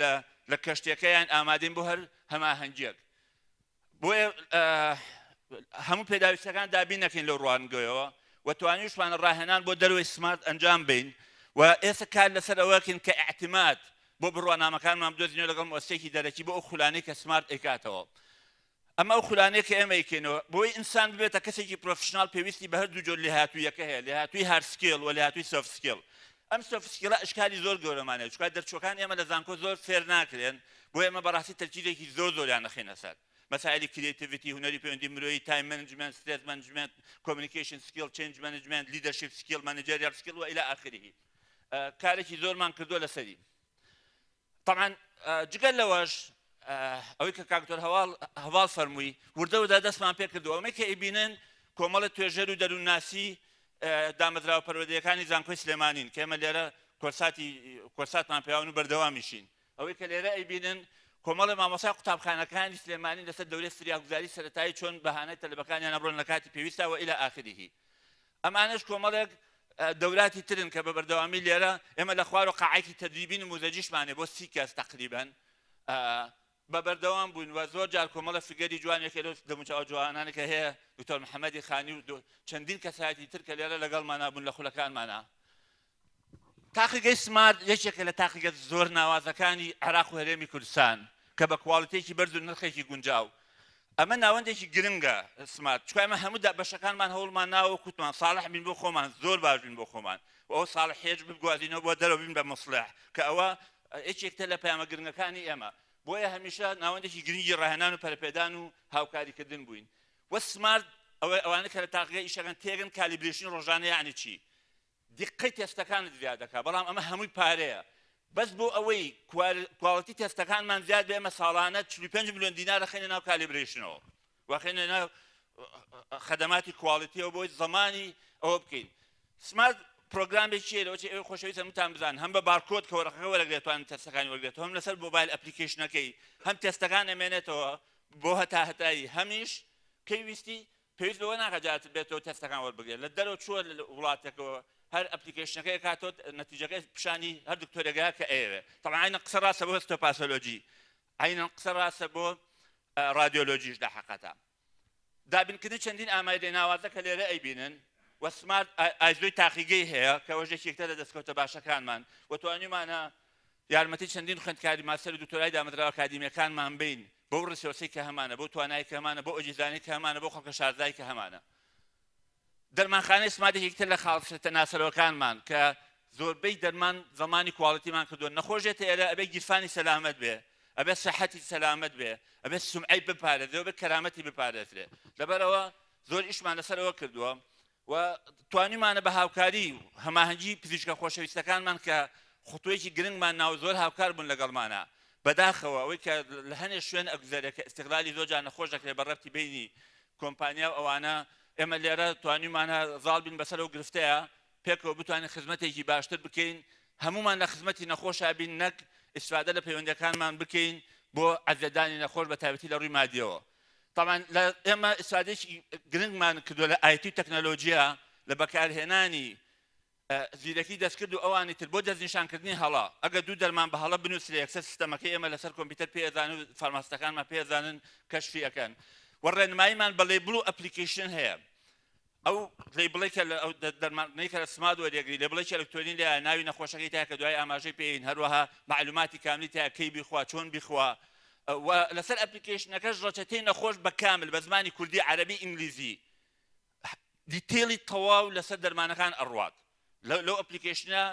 S4: لە کەشتەکەیان ئامادەین بۆ هەر هەماهەنگیەک بۆیە هەموو پێداویستەکان دابین نەکەین لەو ڕوانگەیەوە و توانیشمان ڕاهێنان بۆ دەروی سمارت ئەنجام بین و ئێستا کار لەسەر ئەوەکەین کە ئاعتیماد بۆ بڕوانامەکانمان بدۆزینەوە لەگەڵ مؤسسەیەکی دەرەکی بۆ ئەو خولانەی کە سمارت ئەیکاتەوە ئەمە ئەو خولانەیە کە ئێمە ئەیکەینەوە بۆی ئینسان ببێتە کەسێکی پرۆفشنال پێویستی بە هەردوو جۆر لێهاتوویەکە هەیە لێهاتووی هارد سکیل و لێهاتووی سۆفت سکیل ئەم سۆفت سکیلە ئەشکالی زۆر گەورەمانەیە چونکە دەرچووەکان ئێمە لە زانکۆ زۆر فێر ناکرێن بۆ ئێمە بەڕاستی تەرکیزێکی زۆر زۆریان نەخێنە سەر مەسائلی کریتیڤیتی هونەری پەیوەندی مرۆیی تایم مانجمنت سترێس مانجمنت کۆمیونیکیشن سکیل چێنج مانجمنت لیدەرشیپ سکیل مانجێریال سکیل و ئیلا ئاخره کارێکی زۆرمان کردووە لەسەری طبعا جگەل لەوەش ئەوەی کە کاکتۆر هەواڵ فەرمووی وردە ودا دەستمان پێ کردووە ئەوەی کە ئیبینن کۆمەڵە توێژەر و دەروونناسی دامەزراوە پەروەردەیەەکانی زانکۆی سلێمانین کە ئێمە لێرە کۆرساتمان پێیاون و بەردەوامیشین ئەوەی کە لێرە ئەیبینن کۆمەڵی مامۆسای قوتابخانەکانی سلێمانی لەسەر دەورەی فریاگوزاری سەرەتایی چۆن بەهانەی تەلەبەکانیان ئەبڕۆن لە کاتی پێویستە و ئیلا ئاخره ئەمانش کۆمەڵێک دەوراتی ترن کە بە بەردەوامی لێرە ئێمە لە خوار و قاعەیەکی تەدریبی نموزەجیشمانێ بۆ 30 کەس تقریباً بە بەردەوام بوون و زۆر جار کۆمەڵە فگەری جوانێکی لەو دەموچاو جوانانە کە هەیە دکتۆر محەممەدی خانی و چەندین کەسایەتی تر کە لێرە لەگەڵمانە بوون لە خولەکانمانە تاقیگەی سمارت یەکێکە لە تاقیگە زۆر ناوازەکانی عێراق و هەرێمی کوردستان کە بە کواڵیتێکی بەرز و نرخێکی گونجاو ئەمە ناوەندێکی گرنگە سمارت چکە ئەمە هەموو بەشەکانمان هەوڵمان ناوە کووتمان ساڵح بین بۆ خۆمان زۆر باش بین بۆ خۆمان و ئەو ساڵحێج بگوازینەوە بۆ دەرەوە بین بە مەسلح کە ئەوە یەکێکتە لە پەیامە گرنگەکانی ئێمە بۆیە هەمیشە ناوەندێکی گرنگی ڕاهێنان و پەرەپێدان و هاوکاریکردن بووین وە سمارت ئەوانە کە لە تاقیگە ئیشەکەن تێگەن کالیبرێشن ڕۆژانە یعنی چی دیقەی تێستەکانت زیاد دەکات بەڵام ئەمە هەمووی پارەیە بەس بۆ ئەوەی کواڵیتی تێستەکانمان زیاد بێ ئەمە ساڵانە 45 ملیۆن دینار دەخەینە ناو کالیبرێشنەوە واخێنێنە خەدەماتی کواڵیتیەوە بۆی زمانی ئەوە بکەین. سمارت پرۆگرامێکیە لەوەی ئەوە خۆشەویستە هەمووتان بزانن هەم بە بارکۆد کە وەرەقەکە وەرەگرێتوان تەستەکانی وەرگێتەوە هەم لەسەر مۆبایل ئەپلیکیشنەکەی هەم تەستەکان ئەمێنێتەوە بۆ هەتاهەتایی هەمیش پێویستی پێویست بەوە ناکەجات بێتەوە تەستەکان وەربگرێت لە دەرەوە چووە لە وڵاتێکەوە هەر ئەپلیکیشنەکەی کاتۆ نەتیجەکەی پیشانی هەر دکتۆرێگا کە ئێوێ طبعا عینە قسە ڕاستە بۆ هیستۆپاسۆلۆجی عینە قسە ڕاستە بۆ رادیۆلۆجیش لە حەقەتە دابینکردنی چەندین ئامادەی ناوازە کە لێرە ئەیبینن و سمارت ئایزۆی تاقیگەی هەیە کە وەژێکێکتە لە دەستکەوتە باشەکانمان و توانیمانە یارمەتی چەندین خوێندکاری ماستەر و دکتۆرای دامەزراوە ئەکادیمیەکانمان بین بۆ ڕسۆسی کە هەمانە بۆ توانایی کە هەمانە بۆ ئۆجیزانی کە هەمانە بۆ خەڵکە شاردای کە هەمانە دەرمانخانەی سمارتێکتر لە خاڵسەتە ناسەرەوەکانمان کە زۆربەی دەرمان زمانی کواڵیتیمان کردووە نەخۆشێت ئێرە ئەبێ گیرفانی سەلامەت بێ ئەبێ سەحەتی سەلامەت بێ ئەبێ سومعەی بپارێزێ بێ کەرامەتی بپارێزرێ لەبەرەوە زۆر ئیشمان لەسەرەوە کردووە و توانیمانە بە هاوکاری هەماهەنگی پزیشکە خۆشەویستەکانمان کە خوتوەیەکی گرنگمان ناو زۆر هاوکار بوون لەگەڵمانە بەداخەوە ئەوەی کە لە هەنێ شوێن ئەگوزارێکە ئیستیغلالی زۆرجار نەخۆش دەکرێت بە ڕەبتی بینی کۆمپانیا و ئەوانە ئێمە لێرە توانیمانە زاڵ بین بەسەر و گرفتەیە پێکەوە بتوانین خزمەتێکی باشتر بکەین هەمومان لە خزمەتی نەخۆشا بین نەک ئیسفادە لە پەیوەندەکانمان بکەین بۆ عەزێدانی نەخۆش بە تایبەتی لە ڕووی مادیەوە طبعا ئێمە ئیسفادەیەکی گرنگمان کردووە لە ئایتی و تەکنەلۆجیا لە بەکارهێنانی زیرەکی دەستکرد و ئەوانی تر بۆ دەستنیشانکردنی هەڵا ئەگە دوو دەرمان بە هەڵە بنووسرێ یەکسەر سیستەمەکەی ئێمە لەسەر کۆمپیوتەر پێدان و فارماسیستەکانمان پێدانن کەشفی ئەکەن و ڕێنماییمان بە لێبڵ و ئەپلیکیشن هەیە ئەو لێبڵێکە ئەو دەرمانەی کە لە سماد وەرەگری لێبڵێکی ئەلکترۆنی لە ناوی نەخۆشەکەی تایە کە دوای ئاماژەی پێین هەروەها معلوماتی کاملی تایە کەی بیخوا چۆن بیخوا و لەسەر ئەپلیکیشنەکەش ڕەچەتەی نەخۆش بە کامل بە زمانی کوردی عەرەبی ئینگلیزی دیتێڵی تەواو لەسەر دەرمانەکان ئەڕوات لەو ئەپلیکیشنە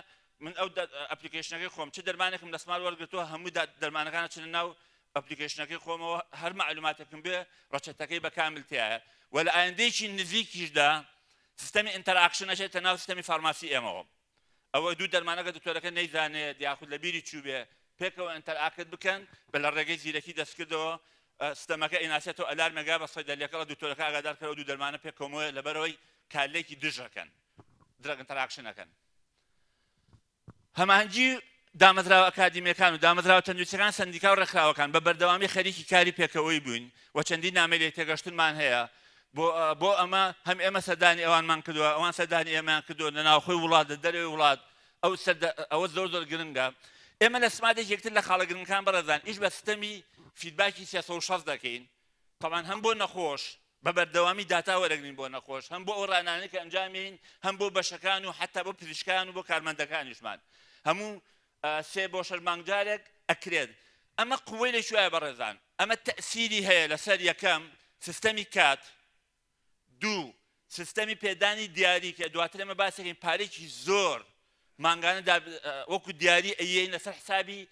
S4: من ئەو ئەپلیکیشنەکەی خۆم چ دەرمانێکم لە سمارت وەرگرتووە هەموو دەرمانەکانە چنە ناو ئەپلیکیشنەکەی خۆمەوە هەر معلوماتێکم بێ ڕەچەتەکەی بە کامل تایە و لە ئایندەیەکی نزیکیشدا سیستەمی ئینتەراکشنەشێتە ناو سیستەمی فارماسی ئێمەوە ئەوە دوو دەرمانەکە دکتۆرەکە نەیزانێت یاخود لە بیری چوو بێ پێکەوە ئینتەراکت بکەن بە لە ڕێگەی زیرەکی دەستکردەوە سیستەمەکە ئیناسێتەوە ئەلارمێگا بە سەیدەلیەکەڵە دکتۆرەکە ئاگادار کەرەوە دوو دەرمانە پێکەوەمەوە لەبەرەوەی کالێکی دژەکەن درەگ ئینتەراکشنەکەن هەماهەنگی دامەزراوە ئەکادیمیەکان و دامەزراوە تەندروستیەکان سەندیکا و ڕێکخراوەکان بە بەردەوامی خەریکی کاری پێکەوەی بووین و چەندین نامەی تێگەشتنمان هەیە بۆ ئەمە هەم ئێمە سەردانی ئەوانمان کردووە ئەوان سەردانی ئێمەیان کردووە لە ناوخۆی وڵات لە دەرەوەی وڵات ئەوە زۆر زۆر گرنگە ئێمە لە سمادێک یەکتر لە خاڵە گرنگەکان بەڕێزان ئیش بە سیستەمی فیدباکی 360 دەکەین طبعا هەم بۆ نەخۆش بە بەردەوامی داتا وەرەگرین بۆ نەخۆش هەم بۆ ئەو ڕانانەی کە ئەنجامین هەم بۆ بەشەکان و حتا بۆ پزیشکان و بۆ کارمەندەکانیشمان هەموو سێ بۆ شەش مانگجارێک ئەکرێت ئەمە قووەی لە شوایە بەڕێزان ئەمە تەئسیری هەیە لەسەر یەکەم سیستەمی کات دوو سیستەمی پێدانی دیاری کە دواتر ئێمە باسێکین پارێکی زۆر مانگانە وەکو دیاری ئەیین لەسەر حسابی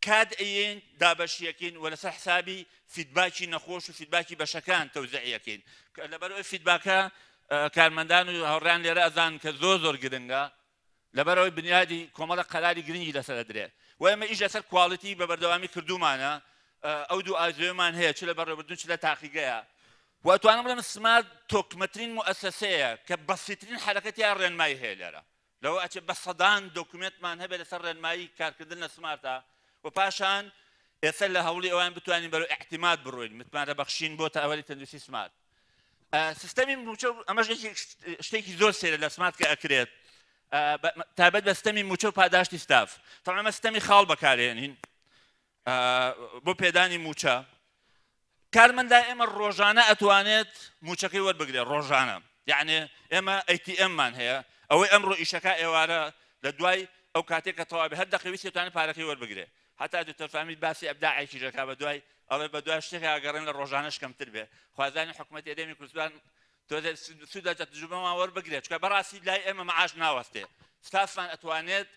S4: کات ئەیین دابەشیەکەین و لەسەر حسابی فیدباکی نەخۆش و فیدباکی بەشەکان تەوزیعیەکەین لەبەرەوەی فیدباکە کارمەندان و هاوڕێیان لێرە ئەزان کە زۆر زۆر گرنگە لەبەرەوەی بنیادی کۆمەڵە قەراری گرنگی لەسەر درێ و ئێمە ئیش لەسەر کواڵیتی بە بەردەوامی کردومانە ئەو دوو ئازۆیەمان هەیە چ لە بەڕێوەبردن چ لە تاقیگەیە و ئەتوانم بڵێم سمارت تۆکمەترین مؤسسەیە کە بەسیترین حرەکەتیان ڕێنمایی هەیە لێرە لەوە ئەچێ بە سەدان دۆکومنتمان هەبێت لەسەر ڕێنمایی کارکردن لە سمارتە و پاشان ئێستا لە هەوڵی ئەوان بتوانین بەرەو ئیحتیماد بڕۆین متمانە بەخشین بۆ تاوەری تەندروستی سمارت سیستەمی موچە ئەمەش شتێکی زۆر سێرە لە سمارت کە ئەکرێت تابەت بە سیستەمی موچە و پاداشتی ستاف تەواو ئەمە سیستەمی خاڵ بەکارهێنین بۆ پێدانی موچە کارمەندا ئێمە ڕۆژانە ئەتوانێت موچەکەی وەربگرێ ڕۆژانە یعنی ئێمە ئەیتیئەممان هەیە ئەوەی ئەمڕۆ ئیشەکە ئێوارە لە دوای ئەو کاتێک کە تەواوی هەر دەقەویستی توانێت پارەکەی وەربگرێ حتا دوتر فامیل باسی ئەبداعێکی ژەکا بە دوای ئەڵێ بە دوای شتێک ئاگەڕێن لە ڕۆژانەش کەمتر بێ خوازانی حکوومەتی ئێرەمی کوردستان سوودە تجربەمان وەربگرێت چکە بەڕاستی لای ئێمە مەعاش ناوەستێ ستافمان ئەتوانێت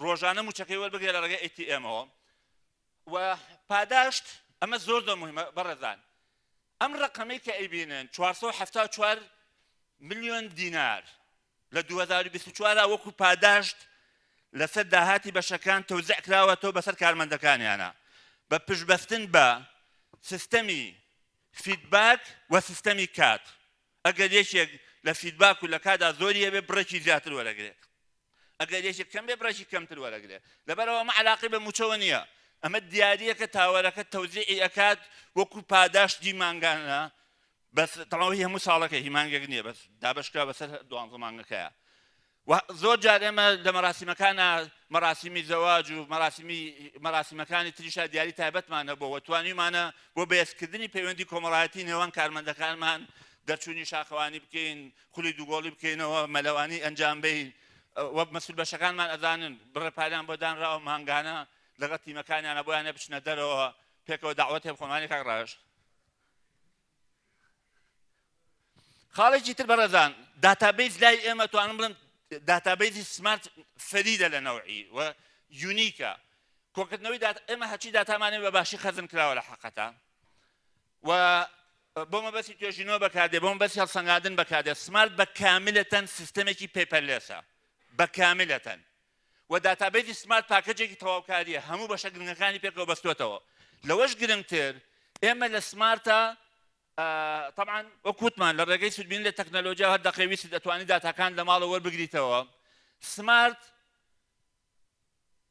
S4: ڕۆژانە موچەکەی وەربگرێت لە ڕێگەی ئەیتیئەمەوە و پاداشت ئەمە زۆر زۆر مهمە بەڕێزان ئەم ڕقەمەی کە ئەیبینن 474 ملیۆن دینار لە 2024 وەکو پاداشت لەسەر داهاتی بەشەکان تەوزیع کراوەتەوە بەسەر کارمەندەکانیانە بە پشتبەستن بە سیستەمی فیدباک و سیستەمی کات ئەگەر یەکێک لە فیدباک و لە کادا زۆری هەبێ بڕێکی زیاتر وەرەگرێت ئەگەر یەکێک کەم بێ بڕێکی کەمتر وەرەگرێت لەبەرەوە ئەمە عەلاقەی بە موچەوە نییە ئەمە دیاریەکە تاوەرەکە تەوزیعی ئەکات وەکو پاداش دیمانگانە بەس تەواوی هەموو ساڵەکە هی مانگێک نییە بەس دابشکرا بەسەر 12 مانگەکەیە زۆر جار ئێمە لە مەراسیمەکانە مەراسیمی زەواج و مەراسیمەکانی تریشا دیاری تایبەتمانە بۆ وەتوانیمانە بۆ بەهێزکردنی پەیوەندی کۆمەڵایەتی نێوان کارمەندەکانمان دەرچوونی شاخەوانی بکەین خولی دووگۆڵی بکەینەوە مەلەوانی ئەنجام بین وە مەسئول بەشەکانمان ئەزانن بڕێپاریان بۆ دانراوە مانگانە لەگەڵ تیمەکانیانە بۆیانە بچنە دەرەوە پێکەوە داوەت هەیە بخۆمانی کاک ڕاش خاڵێکی تر بەڕێزان داتابیز لای ئێمە توانم بڵم داتابیزی سمارت فەریدە لە نەوعی و یونیکە کۆکردنەوەی ئێمە هەچی داتامانێ بە باشی خەزم کراوە لە حەقەتە و بۆ مەبەستی توێژینەوە بەکاردێ بۆ مەبەستی هەڵسەنگاندن بەکاردێ سمارت بە کاملەتەن سیستەمێکی پێپەرلێسە بە کاملەتەن و داتابیزی سمارت پاکەجێکی تەواوکاریە هەموو بەشە گرنگەکانی پێکەوە بەستوێتەوە لەوەش گرنگتر ئێمە لە سمارتە طبعا وەکوتمان لە ڕێگەی سودبین لە تەکنەلۆجیا هەر دەقەویست دەتوانانی داتاکان لە ماڵەوە وەربگریتەوە سمارت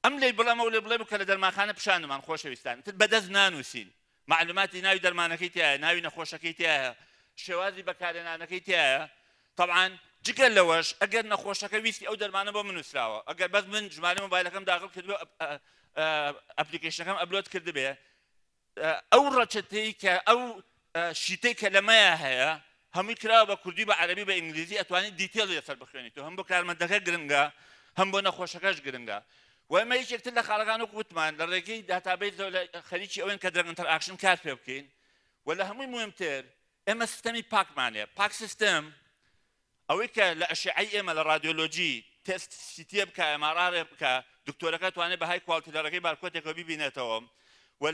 S4: ئەم لێ بڵەمە و لێ بڵێ بکە لە دەرمانخانە پیشانمان خۆشەویستان تر بەدەست نانووسین معلوماتی ناوی دەرمانەکەی تایە ناوی نەخۆشەکەی تایە شێوازی بەکارهێنانەکەی تایە طبعا جگەر لەوەش ئەگەر نەخۆشەکە ویستی ئەو دەرمانە بۆ من نووسراوە ئەگەر بەس من ژمارە مۆبایلەکەم داخل کردووە ئەپلیکیشنەکەم ئەپلۆد کردبێ ئەو ڕەچەتەی کە ئەو شیتەی کە لەمەیە هەیە هەمووی کراوە بە کوردی بە عەرەبی بە ئینگلیزی ئەتوانیت دیتێڵ لەسەر بخوێنیتەوە هەم بۆ کارمەندەکە گرنگە هەم بۆ نەخۆشەکەش گرنگە و ئێمە یەکێکتر لە خاڵەکان وەکوتمان لە ڕێگەی داتابیزەوە لە خەریکی ئەوەن کە دەرەنگ ئینتەرئاکشن کار پێ بکەین و لە هەمووی مهمتر ئێمە سیستەمی پاکمانەیە پاک سیستەم ئەوەی کە لە ئەشعەی ئێمە لە رادیۆلۆجی تست سیتیە بکە ئەمارارێ بکە دکتۆرەکە توانێت بە های کواڵتی لە ڕێگەی بارکۆتێکەوە ببینێتەوە و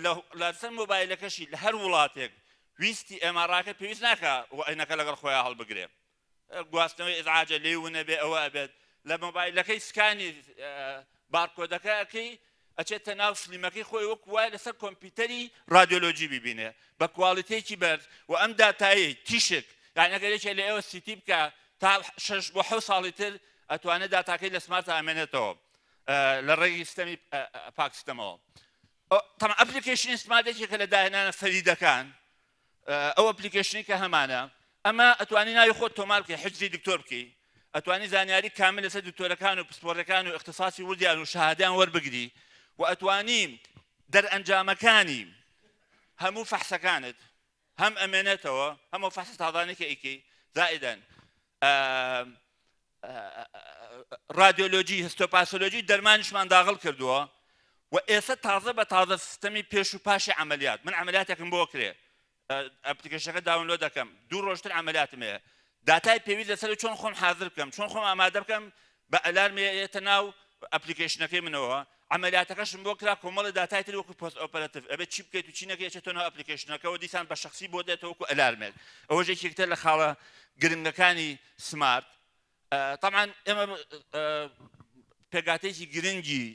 S4: لەسەر مۆبایلەکەشی لە هەر وڵاتێک ویستی ئێماڕاکە پێویست ناکە و عینەکە لەگەڵ خۆیان هەڵبگرێ گواستنەوەی ئزعاجە لێو نەبێ ئەوە ئەبێت لە مۆبایلەکەی سکانی بارکۆدەکەکەی ئەچێتە ناو فلیمەکەی خۆی وەک وایە لەسەر کۆمپیوتەری رادیۆلۆجی ببینێ بە کواڵیتێکی بەرز و ئەم داتایی تیشک یعنی ئەگەر یەکێ لە ئێوە سیتی بکە تا 6 بۆ 7 ساڵی تر ئەتوانێت داتاکەی لە سمارت ئامێنێتەوە لە ڕێگی سیستەمی پاک سیستەمەوە طبعا ئەپلیکیشنی سمارتێکێکە لە داهێنانە فەریدەکان ئەو ئەپلیکیشنی کە هەمانە ئەمە ئەتوانی ناوی خۆت تۆمار بکەی حجزی دکتۆر بکەی ئەتوانی زانیاری کامل لەسەر دکتۆرەکان و پسپۆرەکان و اختصاصی وردیان و شەهادەیان وەربگری و ئەتوانیم دەرئەنجامەکانی هەموو فەحسەکانت هەم ئەمێنێتەوە هەموو فەحس تاوانێکی ئەیکەی زائدەن رادیۆلۆجی هیستۆپاسۆلۆجی دەرمانیشمان داخل کردووە و ئێستا تازە بە تازە سیستەمی پێش و پاشی عملیات من عملیاتێکم بۆ کرێ ئەپلیکیشنەکە داونلۆد دەکەم 2 ڕۆژتر عملیاتم هەیە داتای پێویست لەسەر چۆن خۆم حاضر بکەم چۆن خۆم ئامادە بکەم بە ئەلارمێتە ناو ئەپلیکیشنەکەی منەوە عملیاتەکەشم بۆ کرا کۆمەڵی داتای تر وەکو پۆست ئۆپەراتیڤ ئەبێت چی بکەیت و چی نەکەی ئەچێتە ناو ئەپلیکیشنەکەەوە دیسان بە شەخسی بۆ دێتەوە وەکو ئەلارمێت ئەوە یەکێکتر لە خاڵە گرنگەکانی سمارت طبعا ئێمە پێگاتێکی گرنگی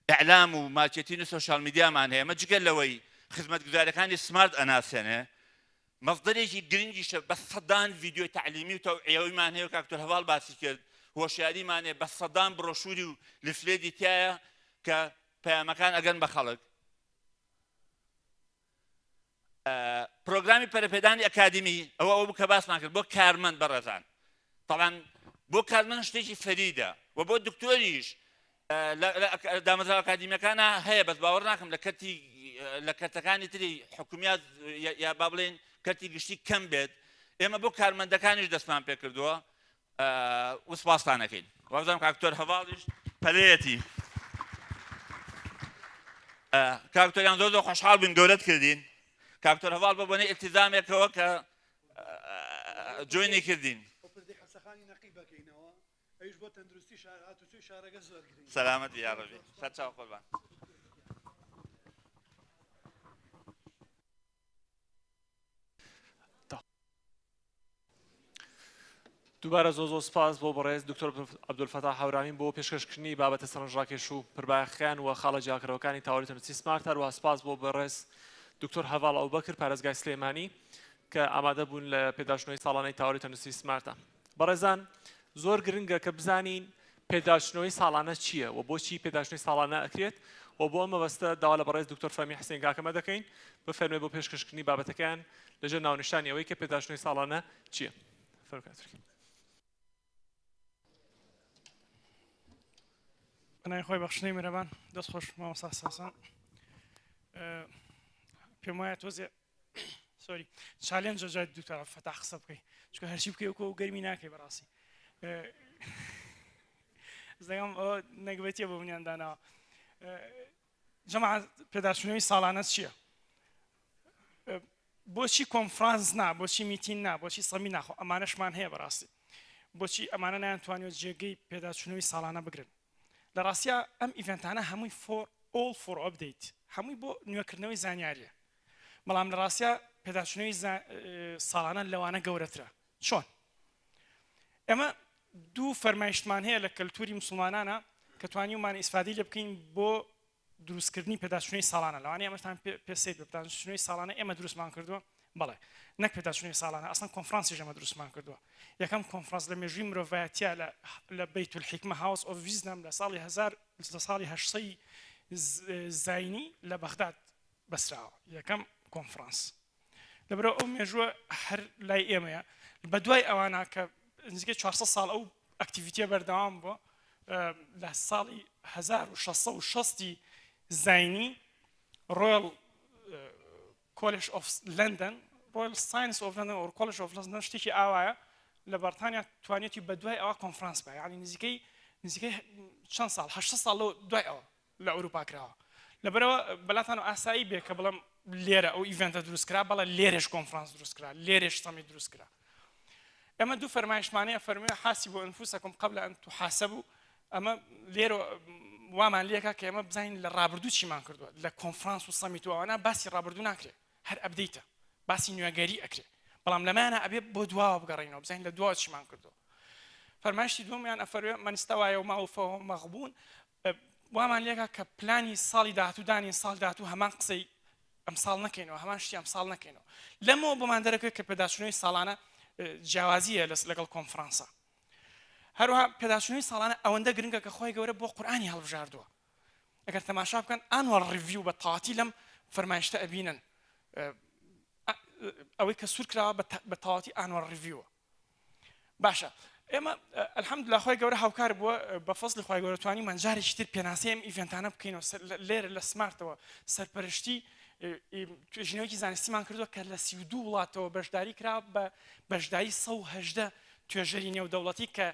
S4: ئەعلام و مارکێتینگ و سۆشیال میدیامان هەیە ئەمە جگەر لەوەی خزمەتگوزاریەکانی سمارت ئەناسێنێ مەصدرێکی گرنگیشە بە سەدان ڤیدیۆ تعلیمی و تەوعیەوەیمان هەیە و کاکتۆر هەواڵ باسی کرد هۆشیاریمان هەیە بە سەدان بڕۆشوری و لیفلێتی تایە کە پەیامەکان ئەگەن بە خەڵک پرۆگرامی پەرەپێدانی ئەکادمی ئەوە بوو کە باسمان کرد بۆ کارمەند بەڕێزان طبعا بۆ کارمەند شتێکی فەریدە و بۆ دکتۆریش دامەزراوە ئەکادیمیەکانە هەیە بەس باوەڕ ناکەم لە کەرتەکانی تری حکومیات یا با بڵێن کەرتی گشتی کەم بێت ئێمە بۆ کارمەندەکانیش دەستمان پێ کردووە و سپاستانەکەین وازانم کاکتۆر هەواڵیش پەلەیەتی کاکتۆریان زۆر خۆشحاڵ بووین گەورەت کردین کاکتۆر هەواڵ بە بۆنەی ئیلتیزامێکەوە کە جوینی کردین سەلامەتی یا ڕەبی سەرچاو قوربان
S1: دووبارە زۆ سپاس بۆ بەڕێز دکتۆر عەبدولفەتاح هەورامین بۆ پێشکەشکردنی بابەتە سەرنجڕاکێش و پڕبایەخیان و خاڵە جیاکەرەوەکانی تاوەری تەنووسی سمارت هەروەها سپاس بۆ بەڕێز دکتۆر هەڤاڵ ئەوبەکر پارێزگای سلێمانی کە ئامادە بوون لە پێداچنەوەی ساڵانەی تاوەری تەندروستی سمارتە. بەڕێزان زۆر گرنگە کە بزانین پێداچنەوەی ساڵانە چییە و بۆچی پێداچنەوەی ساڵانە ئەکرێت و بۆ ئەمە بەستە داوا لە بەڕێز دکتۆر فەرمی حسێن کاکەمە دەکەین بفەرمێ بۆ پێشکەشکردنی بابەتەکان لەژێر ناونیشتانی ئەوەی کە پێداچنەوەی ساڵانە چییە.
S5: بەنای خۆی بەخشنەی میرەبان دەست خۆش مامۆستا ساسان پێم وایە تۆزێ سۆری چالێنجە جای دووتەرە فەتاح قسە بکەی چونکە هەرچی بکەی وەکو ئەو گەرمی ناکەی بەڕاستی زەگەم ئەوە نەگوێتیە بە ونیان داناوە جەماعەت پێداچوونەوەی ساڵانە چییە؟ بۆچی کۆنفرانس نا بۆچی میتین نا بۆچی سەمی ناخۆ ئەمانەشمان هەیە بەڕاستی بۆچی ئەمانە نایانتوانێت جێگەی پێداچوونەوەی ساڵانە بگرن لە ڕاستیە ئەم ئیڤنتانە هەمووی all for update هەمووی بۆ نوێکردنەوەی زانیاریە بەڵام لە ڕاستیە پێداچوونەوەی ساڵانە لەوانە گەورەترە چۆن؟ ئێمە دوو فەرمایشتمان هەیە لە کەلتوری مسلمانانە کە توانیومان ئیسفادەی لێ بکەین بۆ دروستکردنی پێداچوونەوەی ساڵانە لەوانەیە ئەمەتان پێسەیت بە پێداچوونەوەی ساڵانە ئێمە دروستمان کردووە بەڵێ نەک پێداچوونەوەی ساڵانە ئەسڵەن کۆنفرانسیش ئێمە دروستمان کردووە یەکەم کۆنفرانس لە مێژووی مرۆڤایەتیە لە بەیت الحیکمە هاوس ئۆف ویزدەم لە ساڵی 800 زاینی لە بەغداد بەسراوە یەکەم کۆنفرانس لەبەرەوە ئەو مێژووە هەر لای ئێمەیە بە دوای ئەوانە کە نزیکەی 400 ساڵ ئەو ئەکتیڤیتیە بەردەوام بووە لە ساڵی 1660 زاینی ڕۆیڵ کۆلێژ ئۆف لەندەن ڕۆیڵ ساینس ئۆف لەندەن ئۆر کۆلێژ ئۆف لەندەن شتێکی ئاوایە لە بەرتانیا توانێتی بە دوای ئەوە کۆنفرانس بە یعنی نزیکەی چەند ساڵ 800 ساڵ دوای ئەوە لە ئەوروپا کراوە لەبەرەوە بەلاتان و ئاسایی بێ کە بڵم لێرە ئەو ئیڤنتە دروستکرا بەڵە لێرەش کۆنفرانس دروستکرا لێرەش سەمی دروستکرا ئەمە دوو فەرمایشتمانەیە فەرموویە حاسبوا أنفسكم قبل أن تحاسبوا ئەمە لێرە وامان لێکا کە ئێمە بزانین لە ڕابردوو چیمان کردووە لە کۆنفرانس و سەمیت و ئەوانە باسی ڕابردوو ناکرێت هەر ئەپدەیتە باسی نوێگەری ئەکرێت بەڵام لەمانە ئەبێ بۆ دواوە بگەڕێنەوە بزانین لە دواوە چیمان کردووە فەرمایشتی دووەمیان ئەفەرموویە من استوى يومه فهو مغبون وامان لێکا کە پلانی ساڵی داهاتوو دانین ساڵ داهاتوو هەمان قسەی ئەمساڵ نەکەینەوە هەمان شتی ئەمساڵ نەکەینەوە لەمەوە بۆمان دەرەکەوێت کە پێداچوونەوەی ساڵانە جیاوازیە لەگەڵ کۆنفرانسە هەروەها پێداچوونەوەی ساڵانە ئەوەندە گرنگە کە خۆی گەورە بۆ قورئانی هەڵبژاردووە ئەگەر تەماشا بکەن ئانوەڵ ریڤیو بە تەواتی لەم فەرمایشتە ئەبینن ئەوەی کە سوور کراوە بە تەواتی ئانوەڵ ریڤیوە باشە ئێمە ئەلحەمدولیلا خۆی گەورە هاوکار بووە بە فەزلی خۆی گەورە توانیمان جارێکی تر پێناسەی ئەم ئیڤنتانە بکەینەوە لێرە لە سمارتەوە سەرپەرشتی توێژینەوەیکی زانستیمان کردووە کە لە 32 وڵاتەوە بەشداری کرا بە بەشداری 118 توێژەری نێودەوڵەتی کە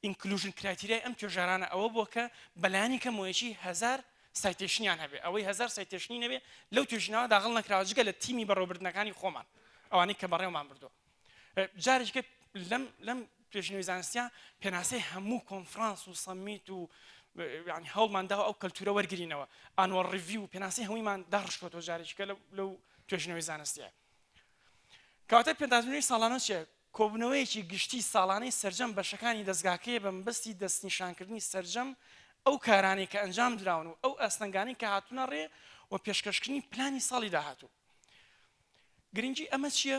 S5: ئینکلوژن کرایتیریای ئەم توێژارانە ئەوە بووە کە بەلایانی کەمەوەیەکی 1000 سایتێشنیان هەبێ ئەوەی 1000 سایتێشنی نەبێ لەو توێژینەوە داخڵ نەکراوە جگە لە تیمی بەڕێوەبردنەکانی خۆمان ئەوانەی کە بەڕێوەمان بردووە جارێککە لەم توێژینەوەی زانستیان پێناسەی هەموو کۆنفرانس و سەمیت و يعني هەوڵمان داوە ئەو کەلتورە وەرگرینەوە ئانوەڵ ریڤیو و پێناسەی هەموویمان داڕشکۆتەوە جارێککە لەو توێژینەوەی زانستیە کەواتە پێداچوونەوەی ساڵانە چییە؟ کۆبوونەوەیەکی گشتی ساڵانەی سەرجەم بەشەکانی دەستگاکەیە بە مەبەستی دەستنیشانکردنی سەرجەم ئەو کارانەی کە ئەنجام دراون و ئەو ئەستەنگانی کە هاتوونە ڕێ و پێشکەشکردنی پلانی ساڵی داهاتوو گرنگی ئەمە چییە؟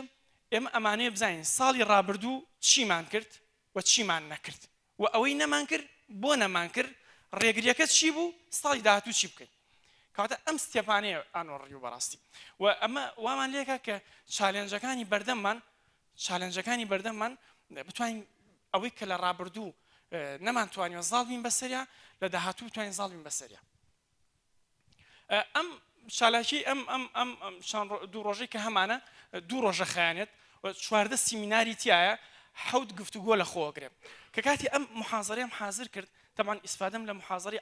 S5: ئێمە ئەمانەیە بزانین ساڵی ڕابردوو چیمان کرد و چیمان نەکرد و ئەوەی نەمان کرد بۆ نەمان کرد ڕێگریەکە چی بوو ساڵی داهاتوو چی بکەین کەواتە ئەم ستێپانەیە ئانوەڵ ریڤیو بەڕاستی و ئەمە وامان لێکە کە چالێنجەکانی بەردەممان بتوانین ئەوەی کە لە ڕابردوو نەمان توانیوە زاڵ بین بەسەریا لە داهاتوو بتوانین زاڵ بین بەسەریا ئەم شالاکی ئەم دوو ڕۆژەی کە هەمانە دوو ڕۆژە خەیانێت و 14 سیمیناری تایە 7 گفتوگۆ لە خۆگرێ کە کاتی ئەم محاضەرەیەم حاضر کرد طبعا ئیسفادەم لە محاضەری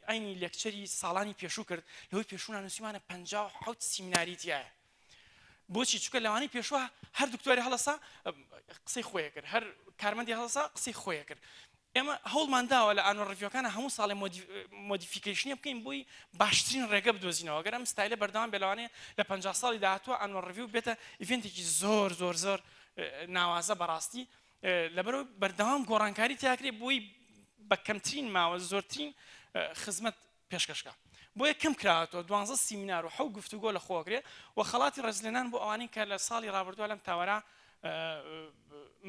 S5: عینی لێکچەری ساڵانی پێشوو کرد لەوەی پێشوو نووسیمانە 57 سیمیناری تایە بۆچی چونکە لەوانەی پێشوە هەر دکتۆری هەڵەسا قسەی خۆیە کرد هەر کارمەندی هەڵەسا قسەی خۆیە کرد ئێمە هەوڵمان داوە لە ئانوەڵ ریڤیوەکانە هەموو ساڵی مۆدیفیکیشنی بکەین بۆی باشترین ڕێگە بدۆزینەوە گەر ئەم ستایلە بەردەوام بێ لەوانەیە لە 50 ساڵی داهاتووە ئانوەڵ ریڤیو بێتە ئیڤنتێکی زۆر ناوازە بەڕاستی لەبەرەوە بەردەوام گۆڕانکاری تیاکرێ بۆی بە کەمترین ماوە زۆرترین خزمەت پێشکەشکە بۆیە کەم کراوەتەوە 12 سیمینار و 7 گفتوگۆ لە خۆگرێ و خەڵاتی ڕێزلێنان بۆ ئەوانەی کە لە ساڵی ڕابردووە لەم تاوەرە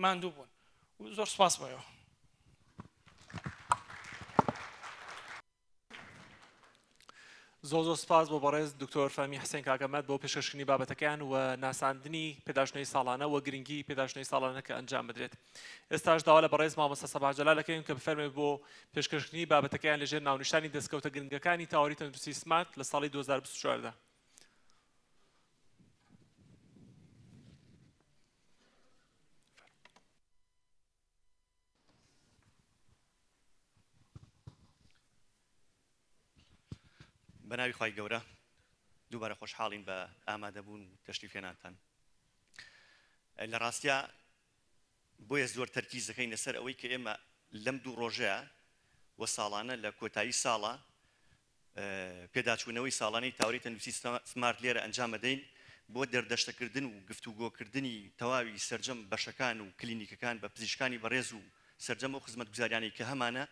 S5: ماندوو بوون و زۆر سپاس بۆیەوە.
S1: زۆر سپاس بۆ بەڕێز دکتۆر فەمی حسێن کاکەمەد بۆ پێشکەشکردنی بابەتەکان و ناساندنی پێداژنەوەی ساڵانە و گرنگی پێداژنەوەی ساڵانە کە ئەنجام بدرێت. ئێستاش داوا لە بەڕێز مامۆستا سەباح جەلال دەکەین کە بفەرمێ بۆ پێشکەشکردنی بابەتەکان لەژێر ناونیشانی دەستکەوتە گرنگەکانی تاوەری تەندروستی سمارت لە ساڵی 2024 دا.
S6: بەناوی خی گەورە دووبارە خۆشحاڵین بە ئامادەبوون و تەشریفێنانتان. لە ڕاستیا بۆیە زۆر تەرکیز دەکەین لەسەر ئەوەی کە ئێمە لەم دوو ڕۆژەیە و ساڵانە لە کۆتایی ساڵە پێداچوونەوەی ساڵانەی تاوەری تەندروستی سمارت لێرە ئەنجام دەدەین بۆ دەردەشتەکردن و گفتوگۆکردنی تەواوی سەرجەم بەشەکان و کلینیکەکان بە پزیشکانی بەڕێز و سەرجەم و خزمەتگوزاریانی کە هەمانە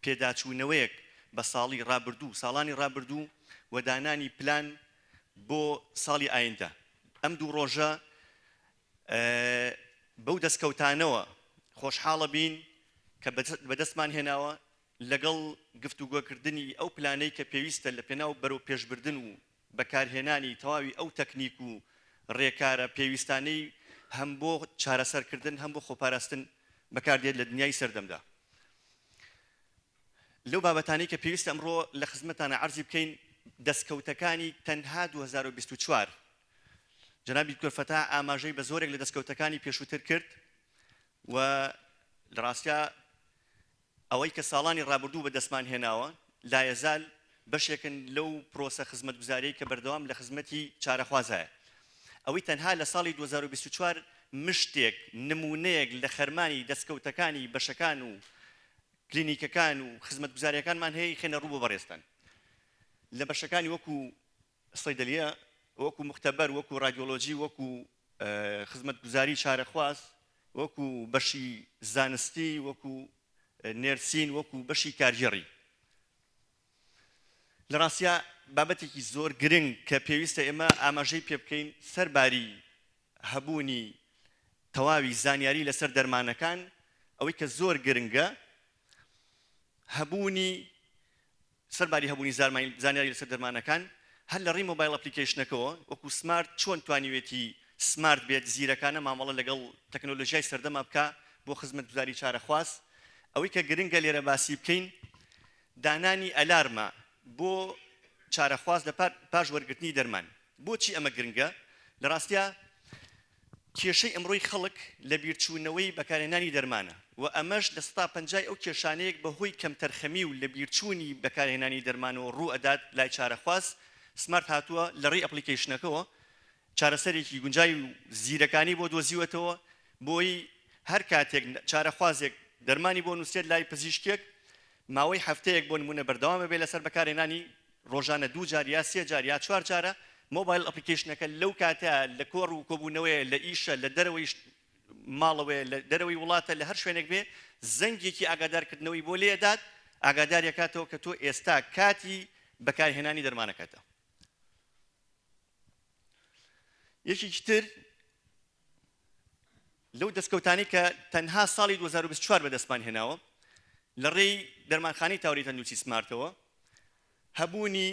S6: پێداچوونەوەیەک بە ساڵی ڕابردوو ساڵانی ڕابردوو و دانانی پلان بۆ ساڵی ئایندە. ئەم دوو ڕۆژە بەو دەستکەوتانەوە خۆشحاڵە بین کە بەدەستمان هێناوە لەگەڵ گفتوگۆکردنی ئەو پلانەی کە پێویستە لە پێناو بەرەو پێشبردن و بەکارهێنانی تەواوی ئەو تەکنیک و ڕێکارە پێویستانەی هەم بۆ چارەسەرکردن هەم بۆ خۆپاراستن بەکاردێت لە دنیای سەردەمدا. لەو بابەتانەی کە پێویستە ئەمڕۆ لە خزمەتانە عەرزی بکەین دەستکەوتەکانی تەنها 2024 جەنابی دکتۆر فەتاح ئاماژەی بە زۆرێک لە دەستکەوتەکانی پێشووتر کرد و لە ڕاستیا ئەوەی کە ساڵانی ڕابردوو بە دەستمان هێناوە لایەزال بەشێکن لەو پرۆسە خزمەتگوزاریی کە بەردەوام لە خزمەتی چارەخوازایە. ئەوەی تەنها لە ساڵی 2024 مشتێک نمونەیەک لە خەرمانی دەستکەوتەکانی بەشەکان و کلینیکەکان و خزمەتگوزاریەکانمان هەیە خێنە ڕوو بۆ بەڕێستان. لە بەشەکانی وەکو سەیدەلیە وەکو مختبەر وەکو رادیۆلۆجی وەکو خزمەتگوزاری چارەخواز وەکو بەشی زانستی وەکو نێرسین وەکو بەشی کارژێڕی. لە ڕاستیا بابەتێکی زۆر گرنگ کە پێویستە ئێمە ئاماژەی پێ بکەین سەرباری هەبوونی تەواوی زانیاری لەسەر دەرمانەکان ئەوەی کە زۆر گرنگە هەبوونی سەرباری هەبوونی زانیاری لەسەر دەرمانەکان هەر لە ڕێی مۆبایل ئەپلیکیشنەکەەوە وەکو سمارت چۆن توانیوێتی سمارت بێت زیرەکانە مامەڵە لەگەڵ تەکنۆلۆژیای سەردەما بکە بۆ خزمەتگوزاری چارەخواز. ئەوەی کە گرنگە لێرە باسی بکەین دانانی ئەلارمە بۆ چارەخواز لە پاش وەرگرتنی دەرمان. بۆچی ئەمە گرنگە؟ لە ڕاستیا کێشەی ئەمڕۆی خەڵک لە بیرچوونەوەی بەکارهێنانی دەرمانە و ئەمەش لە 150 ئەو کێشانەیەک بەهۆی کەمتەرخەمی و لە بیرچوونی بەکارهێنانی دەرمانەوە ڕوو ئەدات لای چارەخواز. سمارت هاتووە لە ڕێی ئەپلیکیشنەکەەوە چارەسەرێکی گونجاوی و زیرەکانی بۆ دۆزیوەتەوە بۆی هەر کاتێک چارەخوازێک دەرمانی بۆ نووسێت لای پزیشکێک ماوەی هەفتەیەک بۆ نمونە بەردەوامە بێ لەسەر بەکارهێنانی ڕۆژانە 2 جار یا 3 جار یا 4 جارە مۆبایل ئەپلیکیشنەکە لەو کاتە لە کۆڕ و کۆبوونەوەی لە ئیشە لە دەرەوەی ماڵەوەی لە دەرەوەی وڵاتە لە هەر شوێنێک بێ زەنگێکی ئاگادارکردنەوەی بۆ لێدات ئاگاداریەکاتەوە کە تۆ ئێستا کاتی بەکارهێنانی دەرمانەکەتە. یەکێکی تر لەو دەستکەوتانی کە تەنها ساڵی 2024 بەدەستمان هێناوە لە ڕێی دەرمانخانەی تاوەری تەندروستی سمارتەوە هەبوونی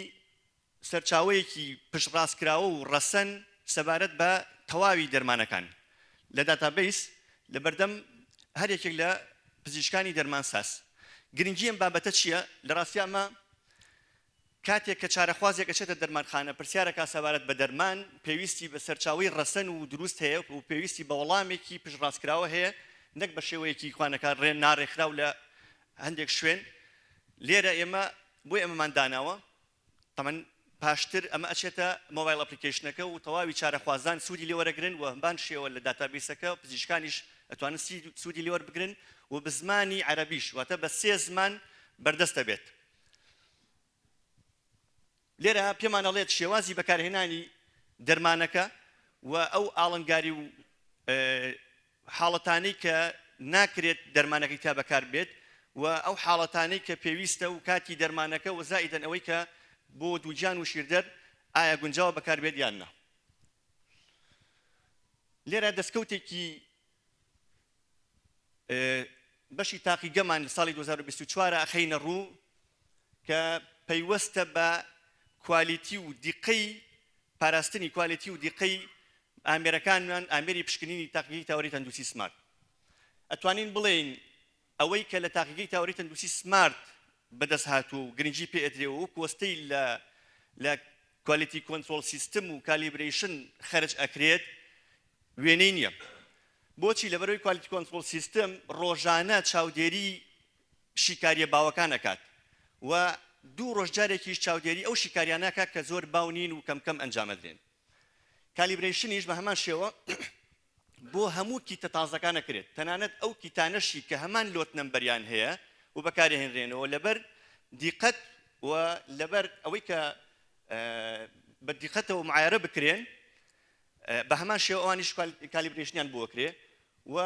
S6: سەرچاوەیەکی پشتڕاستکراوە و ڕەسەن سەبارەت بە تەواوی دەرمانەکان لە داتابیس لە بەردەم هەر یەکێک لە پزیشکانی دەرمانساز. گرنگی ئەم بابەتە چییە؟ لە ڕاستیا ئەمە کاتێک کە چارەخوازێک ئەچێتە دەرمانخانە پرسیارەکە سەبارەت بە دەرمان پێویستی بە سەرچاوەی ڕەسەن و دروست هەیە و پێویستی بە وەڵامێکی پشتڕاستکراوە هەیە نەک بە شێوەیەکی خوانەکان ڕێن ناڕێکراو لە هەندێک شوێن. لێرە ئێمە بۆی ئەمەمان داناوە تەمەن پاشتر ئەمە ئەچێتە مۆبایل ئەپلیکیشنەکە و تەواوی چارەخوازان سوودی لێ وەرەگرن و هەمبان شێوە لە داتابیسەکە پزیشکانیش ئەتوانن سوودی لێ وەربگرن و بە زمانی عەرەبیش واتە بە 3 زمان بەردەستە بێت. لێرە پێمان ئەڵێت شێوازی بەکارهێنانی دەرمانەکە و ئەو ئاڵنگاری و حاڵەتانەی کە ناکرێت دەرمانەکەی تا بەکار بێت و ئەو حاڵەتانەی کە پێویستە و کاتی دەرمانەکە و زائیدەن ئەوەی کە بۆ دووجان و شیردەر ئایا گونجاوە بەکاربێت یان نا. لێرە دەستکەوتێکی بەشی تاقیگەمان لە ساڵی 2024 ئەخەینە ڕوو کە پەیوەستە بە کوالیتی و دیقەی پاراستنی کوالیتی و دیقەی ئامێرەکانمان ئامێری پشکنینی تاقیگەی تاوەری تەندروستی سمارت. ئەتوانین بڵێین ئەوەی کە لە تاقیگەی تاوەری تەندروستی سمارت بەدەست هاتووە و گرنگی پێ ئەدرێەوە و کۆستەی لە کوالیتی کۆنترۆل سیستم و کالیبرێشن خەرج ئەکرێت وێنەی نییە. بۆچی لەبەرەوەی کوالیتی کۆنترۆل سیستم ڕۆژانە چاودێری شیکاریە باوەکان ئەکات و دوو ڕۆژجارێکیش چاودێری ئەو شیکاریانەکە کە زۆر باونین و کەم ئەنجامەدرێن. کالیبرێشنیش بە هەمان شێوە بۆ هەموو کیتە تازەکان ئەکرێت، تەنانەت ئەو کیتانەشی کە هەمان لۆت نەمبەریان هەیە و بەکارهێنرێنەوە لەبەر دیقەت و لەبەر ئەوەی کە بە دیقەتەوە معایرە بکرێن بە هەمان شێوە ئەوانیش کالیبرێشنیان بۆکرێ و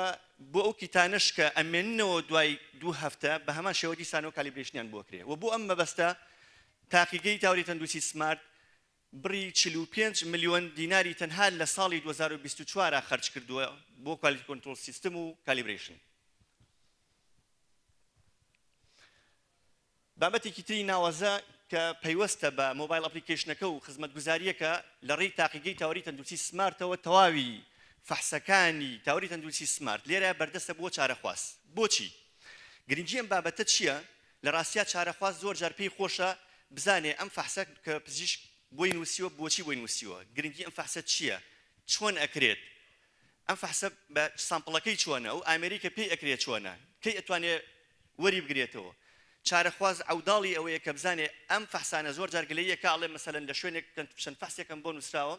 S6: بۆ ئەو کیتانەش کە ئەمێننەوە دوای 2 هەفتە بە هەمان شێوە دیسانەوە کالیبرێشنیان بۆکرێ و بۆ ئەم مەبەستە تاقیگەی تاوەری تەندروستی سمارت بڕی 45 ملیۆن دیناری تەنها لە ساڵی 2024 خەرج کردووە بۆ کوالیتی کۆنترۆل سیستم و کالیبرێشن. بابەتێکی تری ناوەزە کە پەیوەستە بە مۆبایل ئەپلیکیشنەکە و خزمەتگوزاریەکە لە ڕێی تاقیگەی تاوەری تەندروستی سمارتەوە تەواوی فەحسەکانی تاوەری تەندروستی سمارت لێرە بەردەستە بۆ چارەخواست. بۆچی؟ گرنگی ئەم بابەتە چییە؟ لە ڕاستیا چارەخواست زۆر جار پێی خۆشە بزانێ ئەم فەحسە کە پزیشک بۆی نووسیوە بۆچی بۆی نووسیوە، گرنگی ئەم فەحسە چییە؟ چۆن ئەکرێت؟ ئەم فەحسە بە سامپڵەکەی چۆنە؟ ئەو ئامێریکە پێی ئەکرێت چۆنە؟ کەی ئەتوانێت وەری بگرێتەوە؟ چارەخواز ئەوداڵی ئەوەیە کە بزانێ ئەم فەحسانە زۆر جارگلەیە کاڵێ مەسەلەن لە شوێنێک چەند فەحسێکم بۆ نووسراوە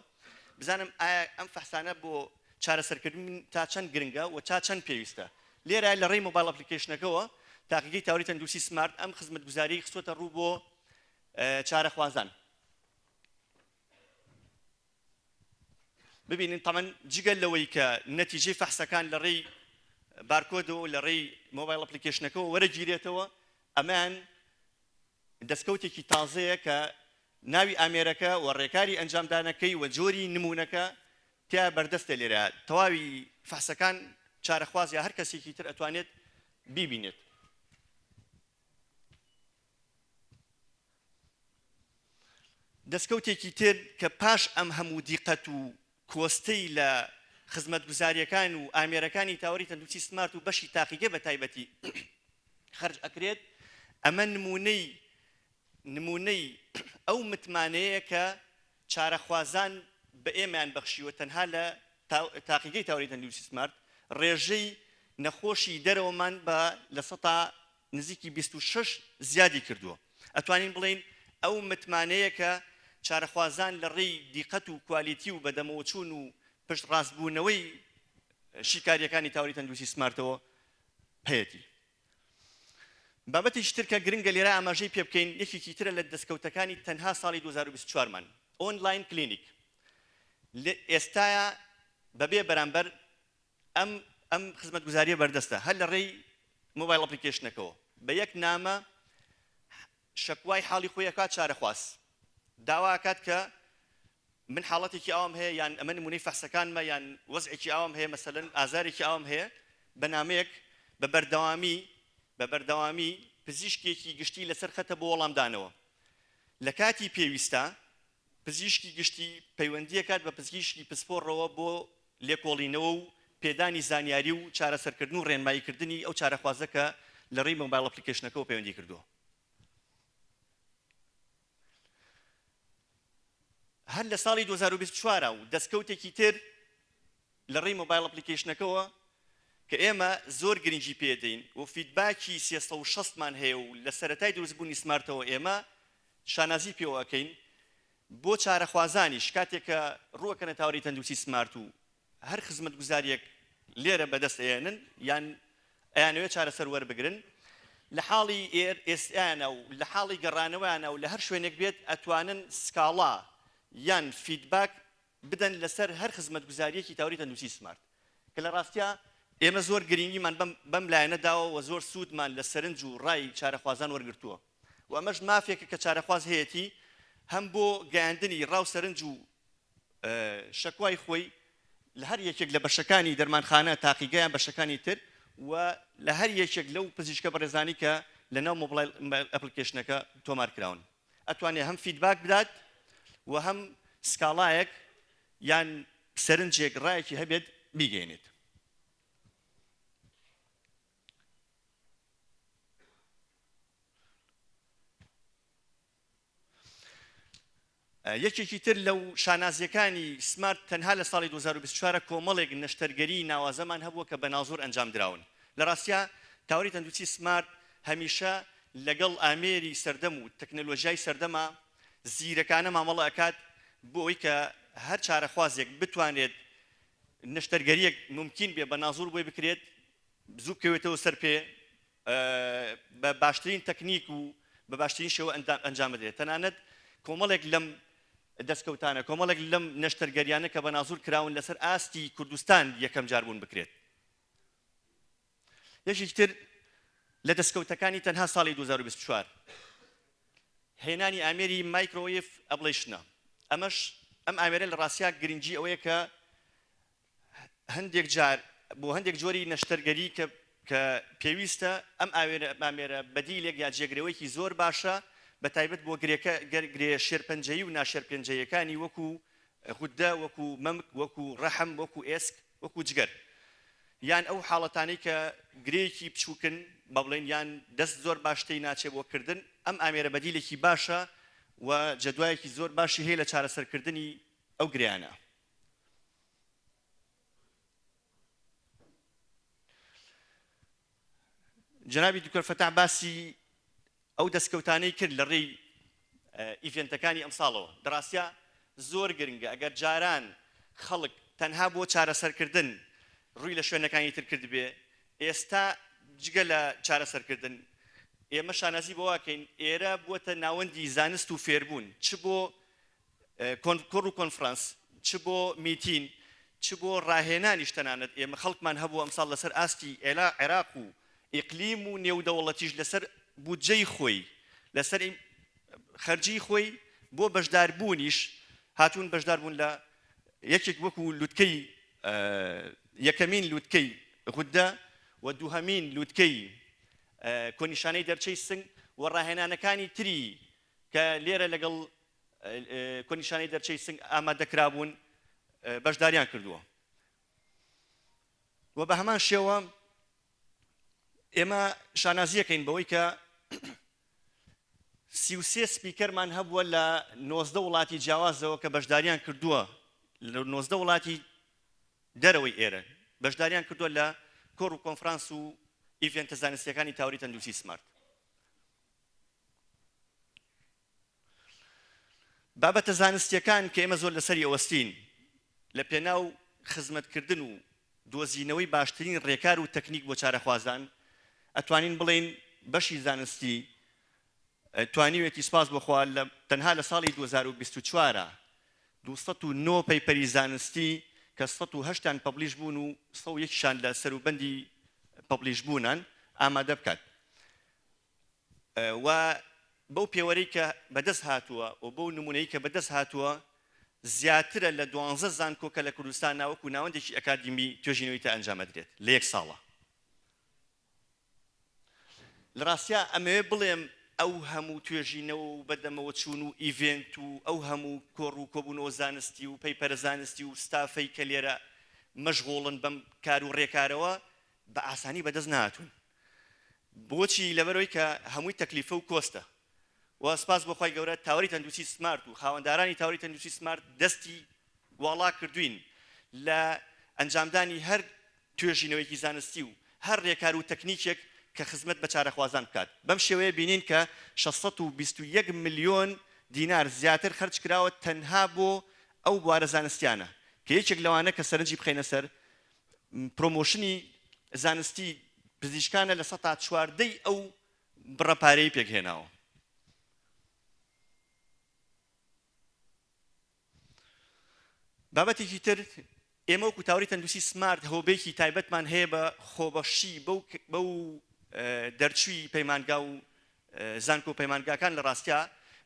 S6: بزانم ئایا ئەم فەحسانە بۆ چارەسەرکردن تا چەند گرنگە و تا چەند پێویستە. لێرە لە ڕێی مۆبایل ئەپلیکیشنەکەەوە تاقیگەی تاوەری تەندروستی سمارت ئەم خزمەتگوزاری خستۆتە ڕوو بۆ چارەخوازان. ببینن تەمەن جگەل لەوەی کە نەتیجەی فەحسەکان لە ڕێی بارکۆدەوە لە ڕێی مۆبایل ئەپلیکیشنەکەەوە وەرەگیرێتەوە، ئەمان دەستکەوتێکی تازەیە کە ناوی ئامێرەکە و ڕێکاری ئەنجامدانەکەی و جۆری نمونونەکە تیا بەردەستە لێرە تەواوی فەحسەکان چارەخواز یا هەر کەسێکی تر ئەتوانێت بیبینێت. دەستکەوتێکی تر کە پاش ئەم هەموو دیقەت و کۆستەی لە خزمەتگوزاریەکان و ئامێرەکانی تاوەری تەندروستی سمارت و بەشی تاقیگە بە تایبەتی خەرج ئەکرێت، ئەمە نمونەی ئەو متمانەیە کە چارەخوازان بە ئێمەیان بەخشیوە تەنها لە تاقیگەی تاوەری تەندروستی سمارت ڕێژەی نەخۆشی دەرەوەمان بە لە سەتا نزیکی 26 زیادی کردووە. ئەتوانین بڵین ئەو متمانەیە کە چارەخوازان لە ڕێی دیقەت و کوالیتی و بەدەمەوەچوون و پشت ڕاستبوونەوەی شیکاریەکانی تاوەری تەندروستی سمارتەوە هەیەی. بابەتێکی تر کە گرنگە لێرە ئاماژەی پێ بکەین یەکێکی ترە لە دەستکەوتەکانی تەنها ساڵی 2024مان ئۆنلاین کلینیک. ئێستایە بەبێ بەرامبەر ئەم خزمەتگوزاریە بەردەستە هەر لە ڕێی مۆبایل ئەپلیکیشنەکەەوە بە یەک نامە شەکوای حاڵی خۆی ئەکات چارەخواست، داوا ئەکات کە من حاڵەتێکی ئاوام هەیە یان ئەمە نمونەی فەحسەکانمە یان وەزعێکی ئاوام هەیە مەسەلەن ئازارێکی ئاوام هەیە بە نامەیەک بە بەردەوامی پزیشکێکی گشتی لەسەر خەتە بۆ وەڵامدانەوە. لە کاتی پێویستە پزیشکی گشتی پەیوەندی ئەکات بە پزیشکی پسپۆڕەوە بۆ لێکۆڵینەوە و پێدانی زانیاری و چارەسەرکردن و ڕێنماییکردنی ئەو چارەخوازە کە لە ڕێی مۆبایل ئەپلیکیشنەکەەوە پەیوەندی کردووە. هەر لە ساڵی 2024 و دەستکەوتێکی تر لە ڕێی مۆبایل ئەپلیکیشنەکەەوە کە ئێمە زۆر گرنگی پێدەین و فیدباکی 360مان هەیە و لە سەرەتای دروستبوونی سمارتەوە ئێمە شانازی پێوە ئەکەین بۆ چارەخوازانیش کاتێک کە ڕووەکەنە تاوەری تەندروستی سمارت و هەر خزمەتگوزاریەک لێرە بەدەست ئێنن یان ئەیانەوێت چارەسەر وەربگرن لە حاڵی ئێستیانە و لە حاڵی گەڕانەوەیانە و لە هەر شوێنێک بێت ئەتوانن سکاڵا یان فیدباک بدەن لەسەر هەر خزمەتگوزاریەکی تاوەری تەندروستی سمارت کە لە ڕاستیا ئێمە زۆر گرنگیمان بەم لایەنەداوە و زۆر سوودمان لە سەرنج و ڕای چارەخوازان وەرگرتووە و ئەمەش مافێکە کە چارەخواز هەیەی هەم بۆ گەیاندنی ڕاوسەرنج و شەکوای خۆی لە هەر یەکێک لە بەشەکانی دەرمانخانە تاقیگەیان بەشەکانی تر و لە هەر یەکێک لەو پزیشکە بەڕێزانی کە لە ناو مۆبایل ئەپلیکیشنەکە تۆمار کراون ئەتوانێت هەم فیدباک بدات و هەم سکاڵایەک یان سەرنجێک ڕایەکی هەبێت بیگەێنێت. یەکێکی تر لەو شانازیەکانی سمارت تەنها لە ساڵی 2024 کۆمەڵێک نەشتەرگەری ناوازەمان هەبووە کە بە ناوزۆر ئەنجام دراون. لە ڕاستیە تاوەری تەندروستی سمارت هەمیشە لەگەڵ ئامێری سەردەم و تەکنۆلۆژیای سەردەما زیرەکانە مامەڵە ئەکات بۆ ئەوەی کە هەر چارەخوازێک بتوانێت نەشتەرگەریەک ممکن بێ بە ناوزۆر بۆی بکرێت زوو بکەوێتەوە سەر پێ بە باشترین تەکنیک و بە باشترین شێوە ئەنجام بدرێت. تەنانەت کۆمەڵێک لەم دەستکەوتانە کۆمەڵێک لەم نەشتەرگەریانە کە بە ناوزۆر کراون لەسەر ئاستی کوردستان یەکەم جار بوون بکرێت. یەکێکی تر لە دەستکەوتەکانی تەنها ساڵی 2024 هێنانی ئامێری مایکرۆوێف ئەبڵێشنە. ئەم ئامێرە لە ڕاستیا گرنگی ئەوەیە کە هەندێک جار بۆ هەندێک جۆری نەشتەرگەری کە پێویستە ئەم ئامێرە بەدیلێک یا جێگرەوەیکی زۆر باشە بە تایبەت بۆ گرێ شێرپەنجەیی و ناشێرپەنجەیەکانی وەکو غودە وەکو مەمک وەکو ڕەحم وەکو ئێسک وەکو جگەر یان ئەو حاڵەتانەی کە گرەیەکی بچووکن بە بڵێن یان دەست زۆر باشتەی ناچێت بۆ کردن ئەم ئامێرە بەدیلێکی باشە و جەدوایەکی زۆر باشی هەیە لە چارەسەرکردنی ئەو گرەیانە. جەنابی دوکتۆر فەتاح باسی ئەو دەستکەوتانەی کرد لە ڕێی ئیڤێنتەکانی ئەم ساڵەوە. دەڕاستە زۆر گرنگە ئەگەر جاران خەڵک تەنها بۆ چارەسەرکردن ڕووی لە شوێنەکانی تر کرد بێ ئێستا جگە لە چارەسەرکردن ئێمە شانازی بۆ واکەین ئێرە بووەتە ناوەندی زانست و فێربوون چ بۆ کۆڕ و کۆنفرانس چ بۆ میتین چ بۆ ڕاهێنانیش تەنانەت ئێمە خەڵکمان هەبوو ئەمساڵ لەسەر ئاستی عێراق و ئیقلیم و نێودەوڵەتیش لەسەر بودجەی خۆی لەسەر خەرجی خۆی بۆ بەشداربوونیش هاتوون بەشداربوون لە یەکێک وەکو لوتکەی یەکەمین لوتکەی غودە و دووهەمین لوتکەی کۆنیشانەی دەرچەی سنگ و ڕاهێنانەکانی تری کە لێرە لەگەڵ کۆنیشانەی دەرچەی سنگ ئامادەکرابوون بەشداریان کردووە. و بە هەمان شێوە ئێمە شانازیەکەین بەوەی کە 33 سپیکەرمان هەبووە لە 19 وڵاتی جیاوازەوە کە بەشداریان کردووە لە 19 وڵاتی دەرەوەی ئێرە بەشداریان کردووە لە کۆڕ و کۆنفرانس و ئیڤێنتە زانستیەکانی تاوەری تەندروستی سمارت. بابەتە زانستیەکان کە ئێمە زۆر لەسەری ئەوەستین لە پێناو خزمەتکردن و دۆزینەوەی باشترین ڕێکار و تەکنیک بۆ چارەخوازان ئەتوانین بڵێن بەشی زانستی توانیوێتی سپاس بخوا تەنها لە ساڵی 2024 209 پەیپەری زانستی کە 108 پەبلیش بوون و 101شان لە سەروبەندی پەبلیش بوونان ئامادە بکات. و بەو پێوەرەی کە بەدەست هاتووە و بەو نمونەی کە بەدەست هاتووە زیاترە لە 12 زانکۆ کە لە کوردستان ناوەکو ناوەندێکی ئەکادیمی توێژینەوەی تا ئەنجامەدرێت لە یەک ساڵە. لە ڕاستیا ئەمەوێ بڵێم ئەو هەموو توێژینەوە و بەدەمەوە چوون و ئیڤێنت و ئەو هەموو کۆڕ و کۆبوونەوە زانستی و پەیپەرە زانستی و ستافەی کە لێرە مەشغوڵن بەم کار و ڕێکارەوە بە ئاسانی بەدەست نهاتوون. بۆچی؟ لەبەرەوەی کە هەمووی تەکلیفە و کۆستە. و سپاس بۆ خی گەورە تاوەری تەندروستی سمارت و خاوەندارانی تاوەری تەندروستی سمارت دەستی واڵا کردوین لە ئەنجامدانی هەر توێژینەوەیکی زانستی و هەر ڕێکار و تەکنیکێک کە خزمەت بە چارەخوازان بکات. بەم شێوەیە بینین کە 621 ملیۆن دینار زیاتر خەرج کراوە تەنها بۆ ئەو بوارە زانستیانە کە یەکێک لەوانە کە سەرنجی بخەینە سەر پرۆمۆشنی زانستی پزیشکانە لە 14 ئەو بڕەپارەی پێکهێناوە. بابەتێکی تر ئێمە وەکو تاوەری تەندروستی سمارت هۆبێکی تایبەتمان هەیە بە خۆبەشی بەو دەرچووی پەیمانگا و زانکۆ پەیمانگاکان لە ڕاستیا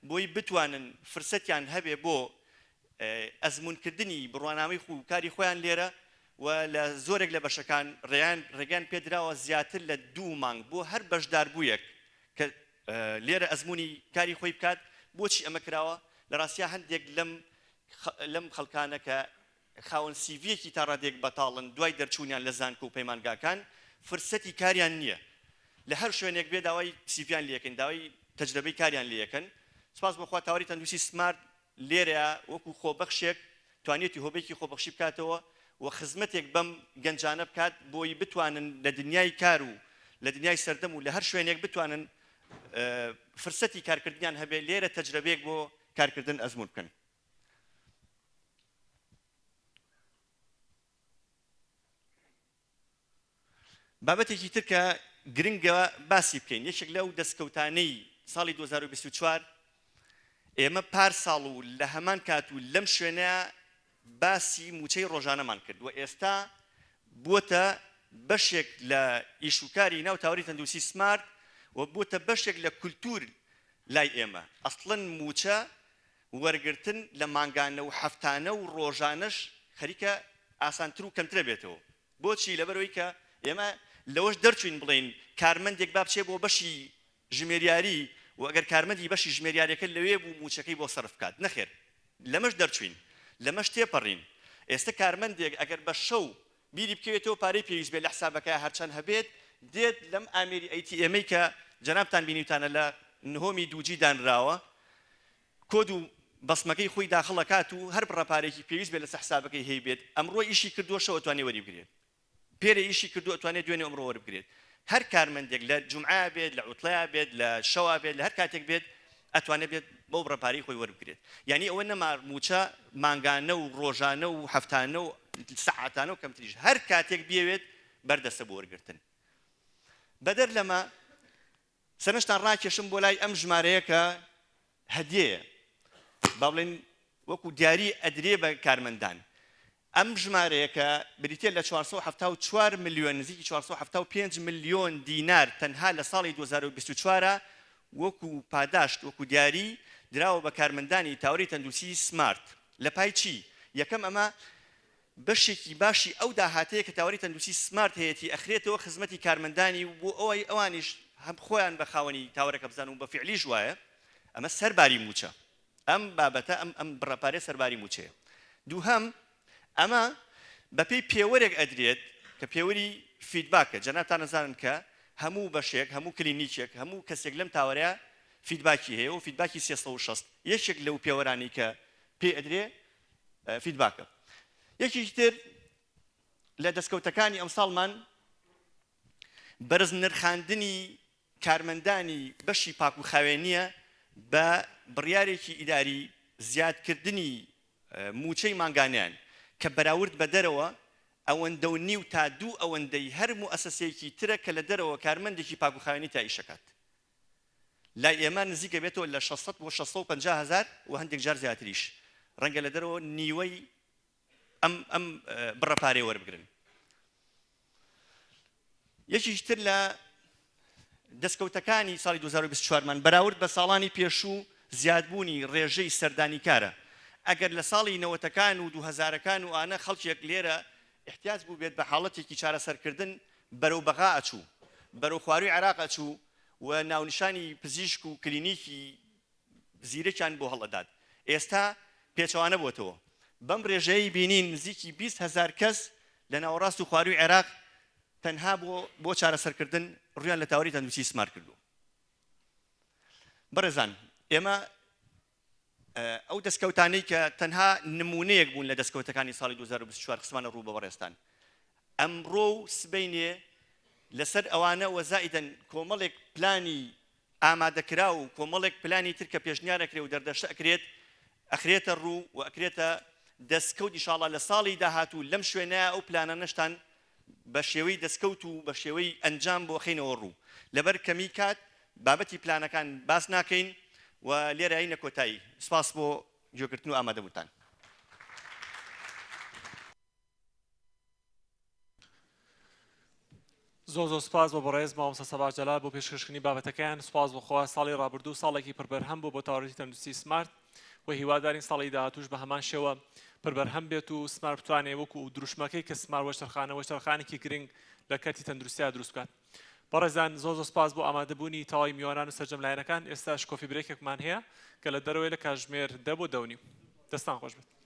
S6: بۆی بتوانن فرسەتیان هەبێ بۆ ئەزمونکردنی بڕواناوی و کاری خۆیان لێرە و لە زۆرێک لە بەشەکان ڕێگان پێدراوە زیاتر لە 2 مانگ بۆ هەر بەشدار بوویەک کە لێرە ئەزمموی کاری خۆی بکات بۆچی ئەمە کراوە لە ڕاستیا هەندێک لەم خەڵکانە کە خاوەن سیڤیەکی تا ڕادێک بەتاڵن دوای دەرچوونیان لە زانکۆ و پەیمانگاکان فرسەتی کاریان نییە لە هەر شوێنێک بێ داوای سیڤیان لەکەن داوای تەجربەی کاریان لەکەن سپاس بۆخوا تاوەری تەندروستی سمارت لێرەیە وەکو خۆبەخشێک توانێتی هۆبێکی خۆبەخشی بکاتەوە و خزمەتێک بەم گەنجانە بکات بۆی بتوانن لە دنیای کار و لە دنیای سەردەم و لە هەر شوێنێک بتوانن فرسەتی کارکردنیان هەبێ لێرە تەجربەیەک بۆ کارکردن ئەزمون بکەن. بابەتێکی تر کە گرنگە باسی بکەین یەکێک لەو دەستکەوتانەی ساڵی 2024 ئێمە پار ساڵ و لە هەمان کات و لەم شوێنە باسی موچەی ڕۆژانەمان کرد و ئێستا بووە بەشێک لە ئیشوکاری ناو تاوەری تەندروستی سمارت و بووە بەشێک لە کولتور لای ئێمە ئەسڵەن موچە وەرگرتن لە مانگانە و هەفتانە و ڕۆژانەش خەریکە ئاسانتر و کەمترە بێتەوە بۆچی لەبەرەوەی کە ئێمە لەوەش دەرچوین بڵین کارمەندێک با بچێ بۆ بەشی ژمێریاری و ئەگەر کارمەندی بەشی ژمێریارەکە لەوێ بوو موچەکەی بۆ سەرف بکات نەخێر لەمەش دەرچوین لەمەش تێپەڕین ئێستا کارمەندێک ئەگەر بە شەو بیری بکەوێتەوە پارەی پێویست بێت لە حسابەکە هەرچەند هەبێت دێت لەم ئامێری ئەیتیئێمەی کە جەنابتان بینیوتانە لە نهۆمی دووجی دانراوە کۆد و بەسمەکەی خۆی داخڵەکات و هەر بڕەپارێکی پێویست بێت لەسەر حسابەکەی هەی بێت ئەمڕۆ ئیشی کردووە شەو ئەتوانێ وەری بگرێت پێرە ئیشی کردو ئەتوانێت دوێنێ ئەمڕۆ وەربگرێت هەر کارمەندێک لە جومعە بێت لە عوتڵەیە بێت لە شەوا بێت لە هەر کاتێک بێت ئەتوانێت بێت بۆ بڕەپارەی خۆی وەربگرێت یعنی ئەوە نەمار موچە مانگانە و ڕۆژانە و هەفتانە و سەعاتانە و کەمتریش هەر کاتێک بێوێت بەردەستە بۆ وەرگرتن بەدەر لەمە سەرنجتان ڕاکێشم بۆ لای ئەم ژمارەیە کە هەدیەیە با بڵێن وەکو دیاری ئەدرێ بە کارمەندان ئەم ژمارەیە کە بریتێ لە 474 ملیۆن نزیکی 475 ملیۆن دینار تەنها لە ساڵی 2024 وەکو پاداشت وەکو دیاری دراوە بە کارمەندانی تاوەری تەندروستی سمارت لە پای چی یەکەم ئەمە بەشێکی باشی ئەو داهاتەیە کە تاوەری تەندروستی سمارت هەیەی ئەخرێتەوە خزمەتی کارمەندانی بۆ ئەوەی ئەوانیش هەم خۆیان بە خاوەنی تاوەرەکە بزانن و بە فعلیش وایە ئەمە سەرباری موچە ئەم بابەتە ئەم بڕەپارێ سەرباری موچەیە دووهەم ئەمە بەپێی پێوەرێک ئەدرێت کە پێوەری فیدباکە جەنابتان نەزانن کە هەموو بەشێک هەموو کلینیکێک هەموو کەسێک لەم تاوەرەیە فیدباکی هەیە و فیدباکی 360 یەکێک لەو پێوەرانی کە پێ ئەدرێ فیدباکە یەکێکی تر لە دەستکەوتەکانی ئەمساڵمان بەرز نرخاندنی کارمەندانی بەشی پاک و خاوێنیە بە بڕیارێکی ئیداری زیادکردنی موچەی مانگانیان کە بەراورد بە دەرەوە ئەوەندە و نیو تا دوو ئەوەندەی هەر موئەسەسەیەکی ترە کە لە دەرەوە کارمەندێکی پاک و خاوێنی تا ئیشەکات لای ئێمە نزیکە بێتەوە لە 600 بۆ 650 هزار و هەندێک جار زیاتریش ڕەنگە لە دەرەوە نیوەی ئەم بڕەپارەی وەربگرن یەکیش تر لە دەستکەوتەکانی ساڵی 2024 مان بەراورد بە ساڵانی پێشوو زیادبوونی ڕێژەی سەردانیکارە ئەگەر لە ساڵی 90ەکان و 2000ەکان و ئانە خەڵکێک لێرە احتیاج بوو بێت بە حاڵەتێکی چارەسەرکردن بەرەو بەغا ئەچوو بەرەو خواروی عێراق ئەچوو و ناونیشانی پزیشک و کلینیکی زیرەکیان بۆ هەڵەدات ئێستا پێچەوانە بۆتەوە بەم ڕێژەیە بینین نزیکی 20,000 کەس لە ناوەڕاست و خواروی عێراق تەنها بۆ چارەسەرکردن ڕویان لە تاوەری تەندروستی سمارت کردو بەڕێزان ئێمە ئەو دەستکەوتانەی کە تەنها نمونەیەک بوون لە دەستکەوتەکانی ساڵی 2024 قسمانە ڕوو بە بەڕێستان ئەمڕۆ و سبەینێ لەسەر ئەوانە وەزائیدەن کۆمەڵێک پلانی ئامادەکرا و کۆمەڵێک پلانی تر کە پێشنیارەکرێ و دەردەشە ئەکرێت ئەخرێتە ڕوو و ئەکرێتە دەستکەوت ئینشاڵڵا لە ساڵی داهاتوو لەم شوێنەیە ئەو پلانە نەشتان بە شێوەی دەستکەوت و بە شێوەی ئەنجام بۆ خینەوە ڕوو لەبەر کەمی کات بابەتی پلانەکان باس ناکەین و لێرە هینە کۆتایی سپاس بۆ گوێگرتن و ئامادەبووتان
S1: زۆ سپاس بۆ بەڕێز مامۆستا سەباح جەلال بۆ پێشکەشکردنی بابەتەکەیان سپاس بۆخوا ساڵی ڕابردوو ساڵێکی پڕبەرهەم بوو بۆ تاوەڕێتی تەندروستی سمارت و هیوادارین ساڵی داهاتووش بە هەمان شێوە پڕبەرهەم بێت و سمارت بتوانێت وەکو دروشمەکەی کە سمارت وەشتەرخانێکی گرنگ لە کەتی تەندروستیە دروست بکات. بەڕێزان زۆ سپاس بۆ ئامادەبوونی تەواوی میوانان و سەرجەملایەنەکان ئێستاش کۆفی برێکێکمان هەیە کە لە دەرەوەی لە کاتژمێر 10 بۆ 10:30 دەستان خۆش بێت.